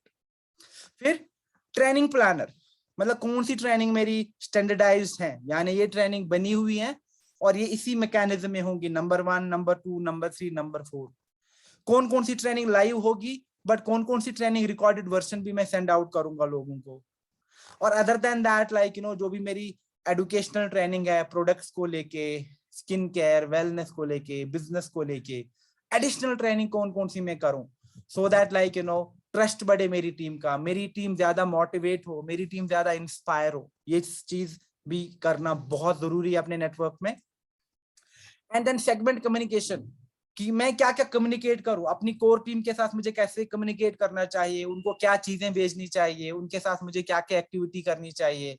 फिर ट्रेनिंग प्लानर, मतलब कौन सी ट्रेनिंग मेरी स्टैंडर्डाइज्ड है, यानी ये ट्रेनिंग बनी हुई है और ये इसी मैकेनिज्म में होंगी, नंबर 1, नंबर 2, नंबर 3, नंबर 4. कौन कौन सी ट्रेनिंग लाइव होगी, बट कौन कौन सी ट्रेनिंग रिकॉर्डेड वर्जन भी मैं सेंड आउट करूंगा लोगों को. और अदर देन दैट लाइक जो भी मेरी एजुकेशनल ट्रेनिंग है प्रोडक्ट्स को लेके, स्किन केयर, वेलनेस को लेके, बिजनेस को लेके, एडिशनल ट्रेनिंग कौन कौन सी मैं करूं. So that like you no trust बढ़े मेरी टीम का, मेरी टीम ज्यादा मोटिवेट हो, मेरी टीम ज्यादा इंस्पायर हो। ये चीज भी करना बहुत जरूरी है अपने नेटवर्क में। एंड देन सेगमेंट कम्युनिकेशन, कि मैं क्या क्या कम्युनिकेट करूं अपनी कोर टीम के साथ, मुझे कैसे कम्युनिकेट करना चाहिए, उनको क्या चीजें भेजनी चाहिए, उनके साथ मुझे क्या क्या एक्टिविटी करनी चाहिए।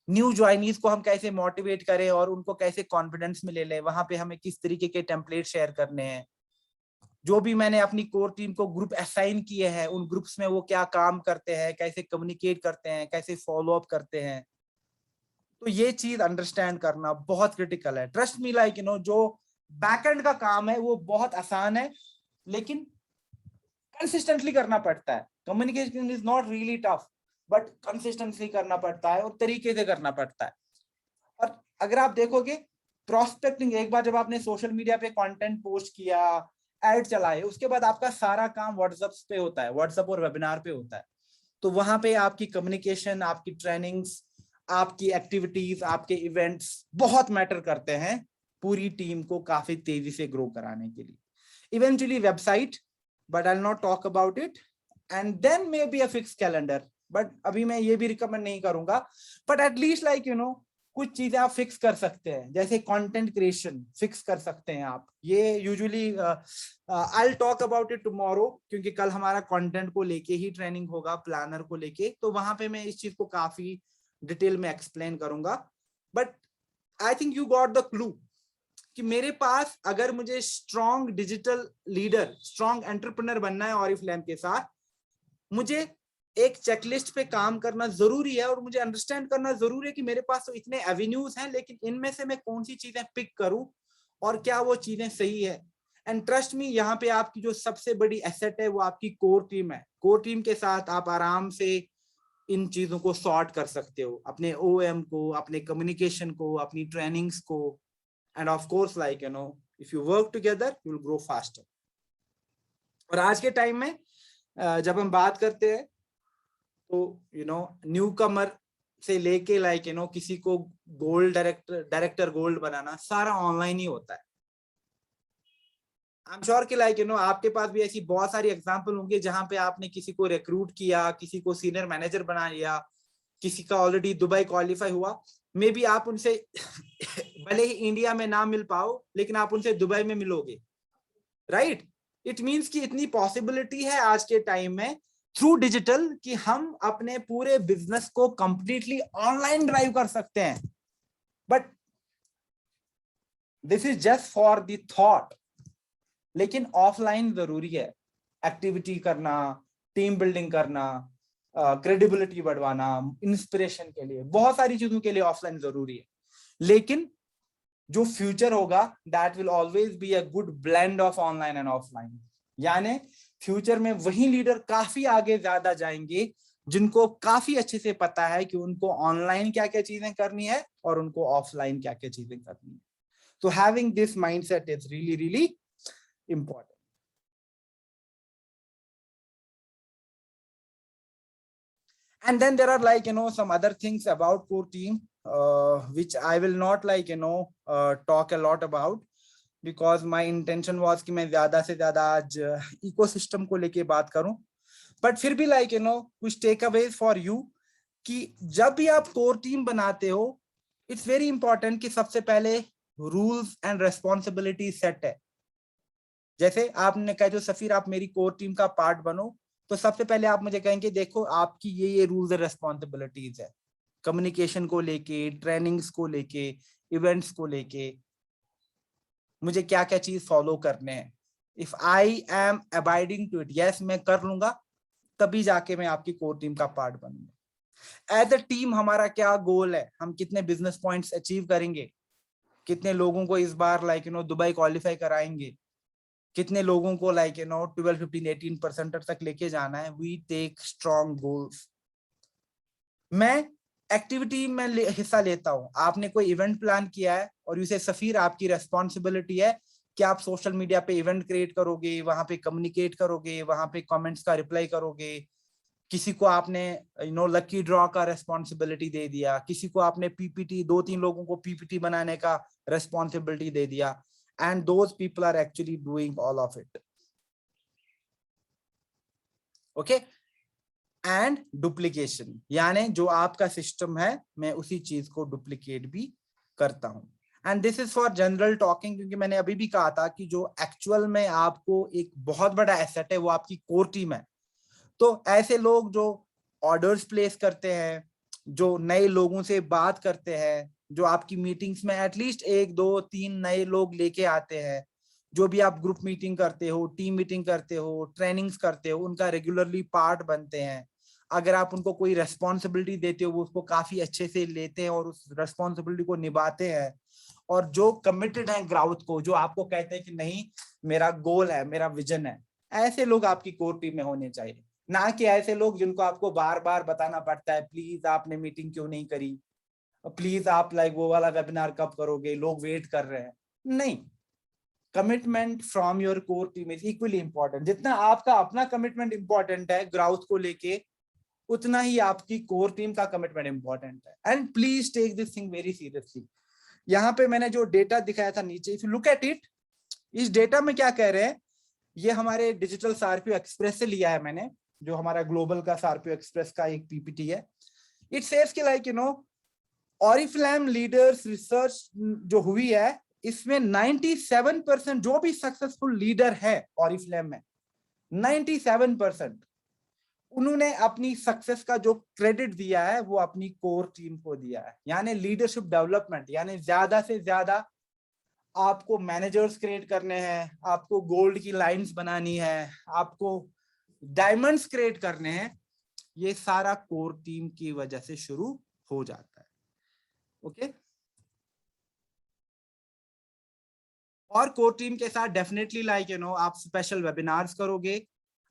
न्यू ज्वाइनीज को हम कैसे मोटिवेट करें और उनको कैसे कॉन्फिडेंस में ले लें, वहां पे हमें किस तरीके के टेम्पलेट शेयर करने हैं। जो भी मैंने अपनी कोर टीम को ग्रुप असाइन किए हैं, उन ग्रुप्स में वो क्या काम करते हैं, कैसे कम्युनिकेट करते हैं, कैसे फॉलो अप करते हैं। तो ये चीज अंडरस्टैंड करना बहुत क्रिटिकल है। Trust me like you no जो बैकएंड का काम है वो बहुत आसान है, लेकिन कंसिस्टेंटली करना पड़ता है। Communication is not really tough, but consistently करना पड़ता है और तरीके से करना पड़ता है। और अगर आप देखोगे प्रोस्पेक्टिंग, एक बार जब आपने सोशल मीडिया पे कंटेंट पोस्ट किया, एड चलाए, उसके बाद आपका सारा काम व्हाट्सएप पे होता है, व्हाट्सएप और वेबिनार पे होता है। तो वहां पे आपकी कम्युनिकेशन, आपकी ट्रेनिंग्स, आपकी एक्टिविटीज, आपके इवेंट्स बहुत मैटर करते हैं पूरी टीम को काफी तेजी से ग्रो कराने के लिए। Eventually website, but I will not talk about it, and then maybe a fix calendar, बट अभी मैं ये भी रिकमेंड नहीं करूंगा। But at least like you know कुछ चीजें आप फिक्स कर सकते हैं, जैसे कंटेंट क्रिएशन फिक्स कर सकते हैं आप। ये usually I will talk about it tomorrow, क्योंकि कल हमारा कंटेंट को लेके ही ट्रेनिंग होगा, प्लानर को लेके, तो वहां पे मैं इस चीज को काफी डिटेल में एक्सप्लेन करूंगा। But I think you got the clue कि मेरे पास अगर मुझे strong digital leader, strong entrepreneur बनना है ऑरिफ्लेम के साथ, मुझे एक चेकलिस्ट पे काम करना जरूरी है और मुझे अंडरस्टैंड करना जरूरी है कि मेरे पास तो इतने एवेन्यूज हैं, लेकिन इनमें से मैं कौन सी चीजें पिक करूं और क्या वो चीजें सही है। एंड ट्रस्ट मी, यहाँ पे आपकी जो सबसे बड़ी एसेट है वो आपकी कोर टीम है। कोर टीम के साथ आप आराम से इन चीजों को सॉर्ट कर सकते हो, अपने ओएम को, अपने कम्युनिकेशन को, अपनी ट्रेनिंग्स को। End of course like you know if you work together you will grow faster. और आज के टाइम में जब हम बात करते हैं तो यू नो न्यू कमर से लेके लाइक यू नो किसी को गोल्ड डायरेक्टर गोल्ड बनाना सारा ऑनलाइन ही होता है। आई एम श्योर कि लाइक यू नो आपके पास भी ऐसी बहुत सारी एग्जांपल होंगे जहां पे आपने किसी को रिक्रूट किया, किसी को सीनियर मैनेजर बना लिया, किसी का ऑलरेडी दुबई क्वालिफाई हुआ। मे बी आप उनसे भले ही इंडिया में ना मिल पाओ, लेकिन आप उनसे दुबई में मिलोगे, राइट? इट मीन्स कि इतनी पॉसिबिलिटी है आज के टाइम में थ्रू डिजिटल कि हम अपने पूरे बिजनेस को कंप्लीटली ऑनलाइन ड्राइव कर सकते हैं। But this is just for the thought, लेकिन ऑफलाइन जरूरी है। एक्टिविटी करना, टीम बिल्डिंग करना, क्रेडिबिलिटी बढ़वाना, इंस्पिरेशन के लिए, बहुत सारी चीजों के लिए ऑफलाइन जरूरी है। लेकिन जो फ्यूचर होगा that will always be a good blend of online and offline. यानी फ्यूचर में वही लीडर काफी आगे ज्यादा जाएंगे जिनको काफी अच्छे से पता है कि उनको ऑनलाइन क्या क्या चीजें करनी है और उनको ऑफलाइन क्या क्या चीजें करनी है। तो having this mindset is really really important. And then there are like you know some other things about core team which I will not like you know talk a lot about, because my intention was कि मैं ज्यादा से ज्यादा आज ecosystem को लेके बात करूं। बट फिर भी like you know कुछ टेक अवेज फॉर यू कि जब भी आप कोर टीम बनाते हो, इट्स वेरी इंपॉर्टेंट कि सबसे पहले रूल्स एंड रेस्पॉन्सिबिलिटी सेट है। जैसे आपने कहा जो सफीर आप मेरी कोर टीम का पार्ट बनो, तो सबसे पहले आप मुझे कहेंगे देखो आपकी ये रूल्स एंड रेस्पॉन्सिबिलिटीज है, कम्युनिकेशन को लेके, ट्रेनिंग्स को लेके, इवेंट्स को लेके मुझे क्या क्या चीज फॉलो करने हैं। If I am abiding to it, yes मैं कर लूंगा, तभी जाके मैं आपकी कोर टीम का पार्ट बनूंगा। एज अ टीम हमारा क्या गोल है, हम कितने बिजनेस पॉइंट्स अचीव करेंगे, कितने लोगों को इस बार like you know Dubai qualify कराएंगे, कितने लोगों को लाइक यू नो 12, 15, 18% तक लेके जाना है। We take strong goals. मैं एक्टिविटी में हिस्सा लेता हूं, आपने कोई इवेंट प्लान किया है और यूसे सफीर आपकी रेस्पॉन्सिबिलिटी है कि आप सोशल मीडिया पे इवेंट क्रिएट करोगे, वहां पे कम्युनिकेट करोगे, वहां पे कमेंट्स का रिप्लाई करोगे। किसी को आपने यू नो लकी ड्रॉ का रेस्पॉन्सिबिलिटी दे दिया, किसी को आपने पीपीटी, 2-3 लोगों को पीपीटी बनाने का रेस्पॉन्सिबिलिटी दे दिया, and those people are actually doing all of it. Okay. And duplication, यानी जो आपका सिस्टम है मैं उसी चीज को डुप्लीकेट भी करता हूं। And this is for general talking, क्योंकि मैंने अभी भी कहा था कि जो एक्चुअल में आपको एक बहुत बड़ा एसेट है वो आपकी कोर टीम है। तो ऐसे लोग जो ऑर्डर्स प्लेस करते हैं, जो नए लोगों से बात करते हैं, जो आपकी मीटिंग्स में एटलीस्ट 1 2 3 नए लोग लेके आते हैं, जो भी आप ग्रुप मीटिंग करते हो, टीम मीटिंग करते हो, ट्रेनिंग्स करते हो, उनका रेगुलरली पार्ट बनते हैं। अगर आप उनको कोई रेस्पॉन्सिबिलिटी देते हो वो उसको काफी अच्छे से लेते हैं और उस रेस्पॉन्सिबिलिटी को निभाते हैं। और जो कमिटेड है ग्राउथ को, जो आपको कहते हैं कि नहीं मेरा गोल है, मेरा विजन है, ऐसे लोग आपकी कोर टीम में होने चाहिए। ना कि ऐसे लोग जिनको आपको बार बार बताना पड़ता है प्लीज आपने मीटिंग क्यों नहीं करी, प्लीज आप लाइक वो वाला वेबिनार कब करोगे, लोग वेट कर रहे हैं। नहीं, commitment from your core team is equally important. जितना आपका अपना कमिटमेंट इंपॉर्टेंट है ग्राउथ को लेके, उतना ही आपकी कोर टीम का कमिटमेंट इंपॉर्टेंट है। And please take this thing very seriously. यहाँ पे मैंने जो डेटा दिखाया था नीचे, if you look at it, इस डेटा में क्या कह रहे हैं, ये हमारे डिजिटल सार्पियो एक्सप्रेस से लिया है मैंने, जो हमारा ग्लोबल का सार्पियो एक्सप्रेस का एक पीपीटी है। इट सेज कि लाइक ऑरिफ्लेम लीडर्स रिसर्च जो हुई है, इसमें 97% जो भी सक्सेसफुल लीडर है ऑरिफ्लेम में, 97% उन्होंने अपनी सक्सेस का जो क्रेडिट दिया है वो अपनी कोर टीम को दिया है। यानी लीडरशिप डेवलपमेंट, यानी ज्यादा से ज्यादा आपको मैनेजर्स क्रिएट करने हैं, आपको गोल्ड की लाइंस बनानी है, आपको डायमंड्स क्रिएट करने हैं, ये सारा कोर टीम की वजह से शुरू हो जाता है। ओके। और कोर टीम के साथ डेफिनेटली लाइक आप स्पेशल वेबिनार्स करोगे,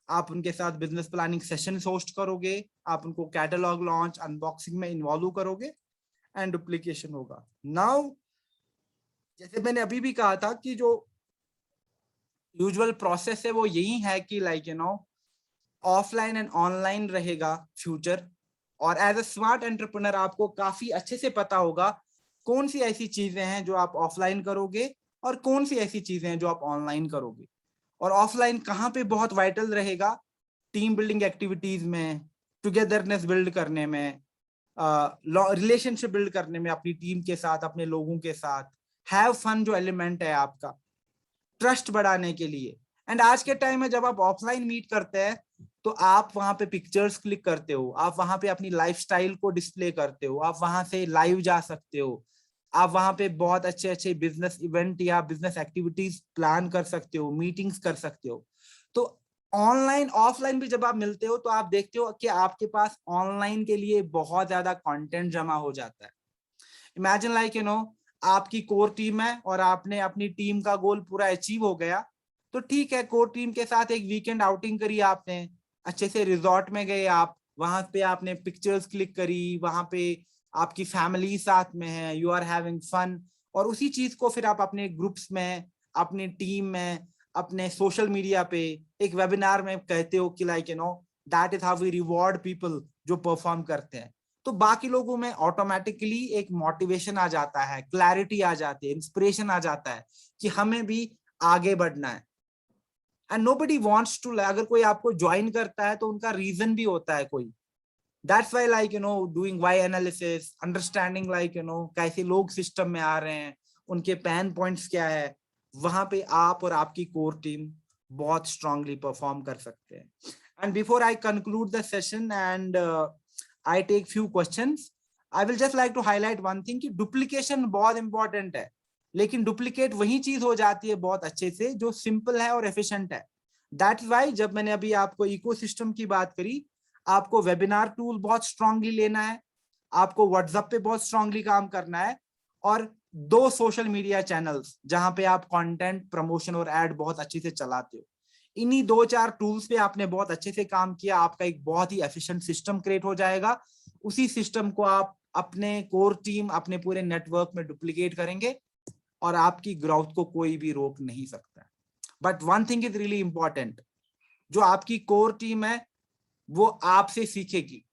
आप उनके साथ बिजनेस प्लानिंग सेशन होस्ट करोगे, आप उनको कैटलॉग लॉन्च अनबॉक्सिंग में इन्वॉल्व करोगे, एंड डुप्लीकेशन होगा। नाउ जैसे मैंने अभी भी कहा था कि जो यूजुअल प्रोसेस है वो यही है कि लाइक ऑफलाइन एंड ऑनलाइन रहेगा फ्यूचर। और एज अ स्मार्ट एंटरप्रेन्योर आपको काफी अच्छे से पता होगा कौन सी ऐसी चीजें हैं जो आप ऑफलाइन करोगे और कौन सी ऐसी चीजें हैं जो आप ऑनलाइन करोगे। और ऑफलाइन कहाँ पे बहुत वाइटल रहेगा, टीम बिल्डिंग एक्टिविटीज में, टुगेदरनेस बिल्ड करने में, रिलेशनशिप बिल्ड करने में अपनी टीम के साथ, अपने लोगों के साथ, हैव फन जो एलिमेंट है आपका, ट्रस्ट बढ़ाने के लिए। एंड आज के टाइम में जब आप ऑफलाइन मीट करते हैं तो आप वहां पे पिक्चर्स क्लिक करते हो, आप वहां पे अपनी लाइफस्टाइल को डिस्प्ले करते हो, आप वहां से लाइव जा सकते हो, आप वहां पे बहुत अच्छे अच्छे बिजनेस इवेंट या बिजनेस एक्टिविटीज प्लान कर सकते हो, मीटिंग्स कर सकते हो। तो ऑनलाइन ऑफलाइन भी जब आप मिलते हो तो आप देखते हो कि आपके पास ऑनलाइन के लिए बहुत ज्यादा कंटेंट जमा हो जाता है। इमेजिन लाइक आपकी कोर टीम है और आपने अपनी टीम का गोल पूरा अचीव हो गया, तो ठीक है, कोर टीम के साथ एक वीकेंड आउटिंग करी आपने, अच्छे से रिजॉर्ट में गए आप, वहां पे आपने पिक्चर्स क्लिक करी, वहां पे आपकी फैमिली साथ में है, यू आर हैविंग फन। और उसी चीज को फिर आप अपने ग्रुप्स में, अपनी टीम में, अपने सोशल मीडिया पे एक वेबिनार में कहते हो कि like that is how we reward people जो परफॉर्म करते हैं। तो बाकी लोगों में ऑटोमेटिकली एक मोटिवेशन आ जाता है, क्लैरिटी आ जाती है, इंस्पिरेशन आ जाता है कि हमें भी आगे बढ़ना है। एंड नोबडी वांट्स टू, अगर कोई आपको ज्वाइन करता है तो उनका रीजन भी होता है कोई। That's why like doing why analysis, understanding like कैसे लोग सिस्टम में आ रहे हैं, उनके पेन पॉइंट्स क्या है, वहां पे आप और आपकी कोर टीम बहुत स्ट्रांगली परफॉर्म कर सकते हैं। And before I conclude the session and I take few questions, I will just like to highlight one thing कि डुप्लीकेशन बहुत इंपॉर्टेंट है, लेकिन डुप्लीकेट वही चीज हो जाती है बहुत अच्छे से जो सिंपल है और एफिशिएंट है। दैट्स व्हाई जब मैंने अभी आपको इकोसिस्टम की बात करी, आपको वेबिनार टूल बहुत स्ट्रांगली लेना है, आपको व्हाट्सएप पे बहुत स्ट्रांगली काम करना है, और 2 सोशल मीडिया चैनल्स जहां पे आप कंटेंट प्रमोशन और एड बहुत अच्छे से चलाते हो। इन्हीं 2-4 टूल्स पे आपने बहुत अच्छे से काम किया, आपका एक बहुत ही एफिशिएंट सिस्टम क्रिएट हो जाएगा। उसी सिस्टम को आप अपने कोर टीम, अपने पूरे नेटवर्क में डुप्लीकेट करेंगे और आपकी ग्रोथ को कोई भी रोक नहीं सकता। But one thing is really important, जो आपकी कोर टीम है वो आपसे सीखेगी।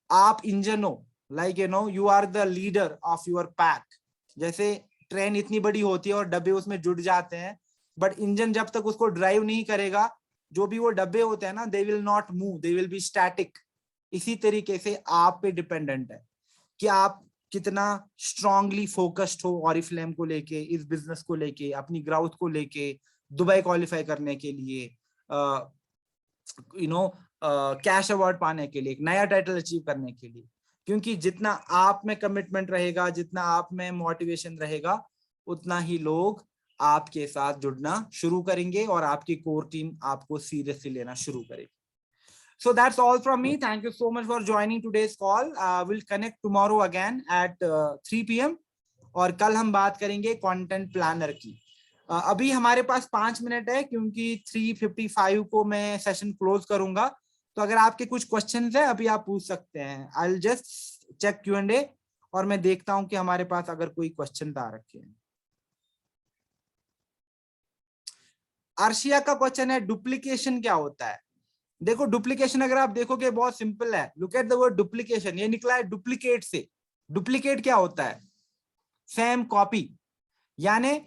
आप इंजन हो, like you are the leader of your pack. जैसे ट्रेन इतनी बड़ी होती है और डब्बे उसमें जुड़ जाते हैं, बट इंजन जब तक उसको ड्राइव नहीं करेगा जो भी वो डब्बे होते हैं ना, they will not move, they will be static. इसी तरीके से आप पे डिपेंडेंट है कि आप कितना स्ट्रांगली फोकस्ड हो ऑरिफ्लेम को लेके, इस बिजनेस को लेके, अपनी ग्राउथ को लेके, दुबई क्वालिफाई करने के लिए, कैश अवार्ड पाने के लिए, एक नया टाइटल अचीव करने के लिए। क्योंकि जितना आप में कमिटमेंट रहेगा, जितना आप में मोटिवेशन रहेगा, उतना ही लोग आपके साथ जुड़ना शुरू करेंगे और आपकी कोर टीम आपको सीरियसली लेना शुरू करेगी। So that's all from me. Thank you so much for joining today's call. We'll connect tomorrow again at 3 p.m. और कल हम बात करेंगे कंटेंट प्लानर की। अभी हमारे पास 5 मिनट है क्योंकि 3:55 को मैं सेशन क्लोज करूंगा। तो अगर आपके कुछ क्वेश्चंस है अभी आप पूछ सकते हैं। I'll just check Q&A और मैं देखता हूं कि हमारे पास अगर कोई क्वेश्चन आ रखे हैं। अर्शिया का क्वेश्चन है डुप्लीकेशन क्या होता है। देखो डुप्लीकेशन अगर आप देखोगे बहुत सिंपल है। Look at the word duplication, ये निकला है डुप्लीकेट से। डुप्लीकेट क्या होता है? Same copy. यानी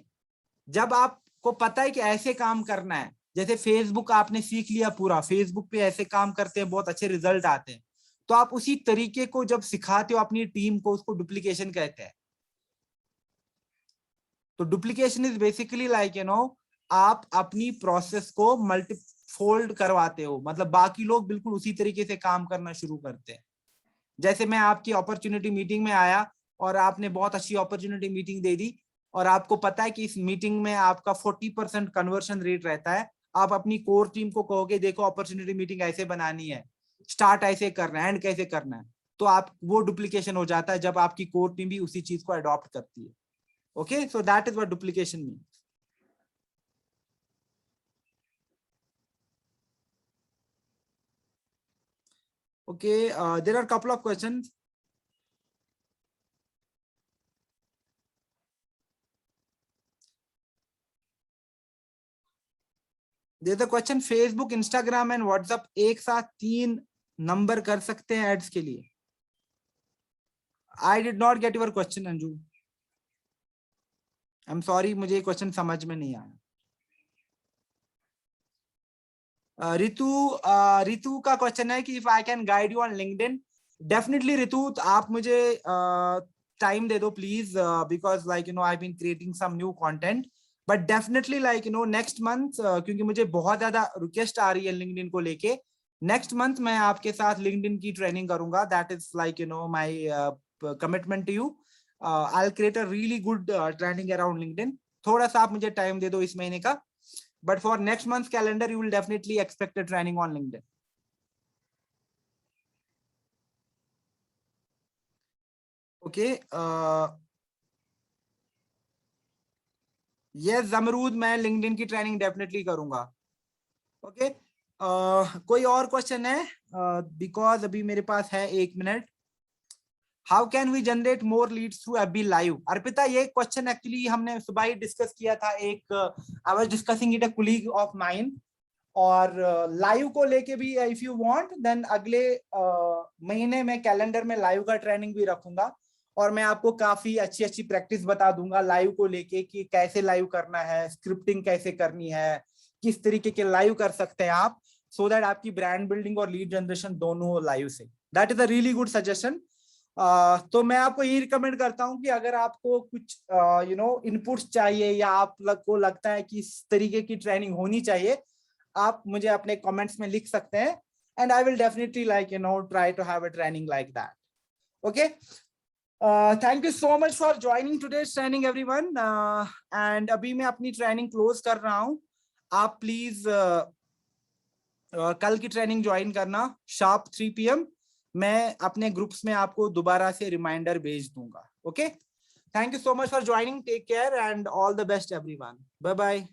जब आपको पता है कि ऐसे काम करना है, जैसे फेसबुक आपने सीख लिया पूरा, फेसबुक पे ऐसे काम करते हैं, बहुत अच्छे रिजल्ट आते हैं, तो आप उसी तरीके को जब सिखाते हो अपनी टीम को, उसको डुप्लीकेशन कहते हैं। तो डुप्लीकेशन इज बेसिकली लाइक आप अपनी प्रोसेस को मल्टीफोल्ड करवाते हो, मतलब बाकी लोग बिल्कुल उसी तरीके से काम करना शुरू करते हैं। जैसे मैं आपकी अपॉर्चुनिटी मीटिंग में आया और आपने बहुत अच्छी अपॉर्चुनिटी मीटिंग दे दी और आपको पता है कि इस मीटिंग में आपका 40% कन्वर्शन रेट रहता है। आप अपनी कोर टीम को कहोगे देखो अपॉर्चुनिटी मीटिंग ऐसे बनानी है, स्टार्ट ऐसे करना है, एंड कैसे करना है, तो आप वो डुप्लीकेशन हो जाता है जब आपकी कोर टीम भी उसी चीज को अडॉप्ट करती है। Okay, so that is what duplication means. Okay, there are a couple of questions. There's a question, Facebook, Instagram and WhatsApp एक साथ 3 नंबर कर सकते हैं एड्स के लिए? I did not get your question, Anju. I'm sorry, मुझे ये question समझ में नहीं आया। रितु का क्वेश्चन है कि if I can guide you on LinkedIn. Definitely Ritu, आप मुझे टाइम दे दो please, because like I have been creating some new content, but definitely like next month, क्योंकि मुझे बहुत ज्यादा रिक्वेस्ट आ रही है लिंक्डइन को लेके, नेक्स्ट मंथ मैं आपके साथ लिंक्डइन की ट्रेनिंग करूंगा। That is like my commitment to you. I will create a really good training around LinkedIn. थोड़ा सा आप मुझे टाइम दे दो इस महीने का, but for next month's calendar you will definitely expect a training on LinkedIn. Okay, yes Jamrud, मैं LinkedIn की ट्रेनिंग डेफिनेटली करूंगा। ओके, कोई और क्वेश्चन है? बिकॉज अभी मेरे पास है 1 मिनट। How can we generate more leads through FB live? Arpita, ये क्वेश्चन एक्चुअली हमने सुबह ही डिस्कस किया था। एक I was discussing it a colleague of mine, और लाइव को लेके भी इफ यू वांट देन अगले महीने में कैलेंडर में लाइव का ट्रेनिंग भी रखूंगा और मैं आपको काफी अच्छी अच्छी प्रैक्टिस बता दूंगा लाइव को लेके कि कैसे लाइव करना है, स्क्रिप्टिंग कैसे करनी है, किस तरीके के लाइव कर सकते हैं आप, सो दैट आपकी ब्रांड बिल्डिंग और लीड जनरेशन दोनों हो लाइव से। That is a really good suggestion. तो मैं आपको ये रिकमेंड करता हूं कि अगर आपको कुछ इनपुट्स चाहिए या आप को लगता है कि इस तरीके की ट्रेनिंग होनी चाहिए, आप मुझे अपने कमेंट्स में लिख सकते हैं, and I will definitely try to have a training like that. Okay, thank you so much for joining today's training everyone, and अभी मैं अपनी ट्रेनिंग क्लोज कर रहा हूं। आप प्लीज कल की ट्रेनिंग ज्वाइन करना शार्प 3 PM। मैं अपने ग्रुप्स में आपको दोबारा से रिमाइंडर भेज दूंगा। Okay, thank you so much for joining, take care and all the best everyone, bye bye.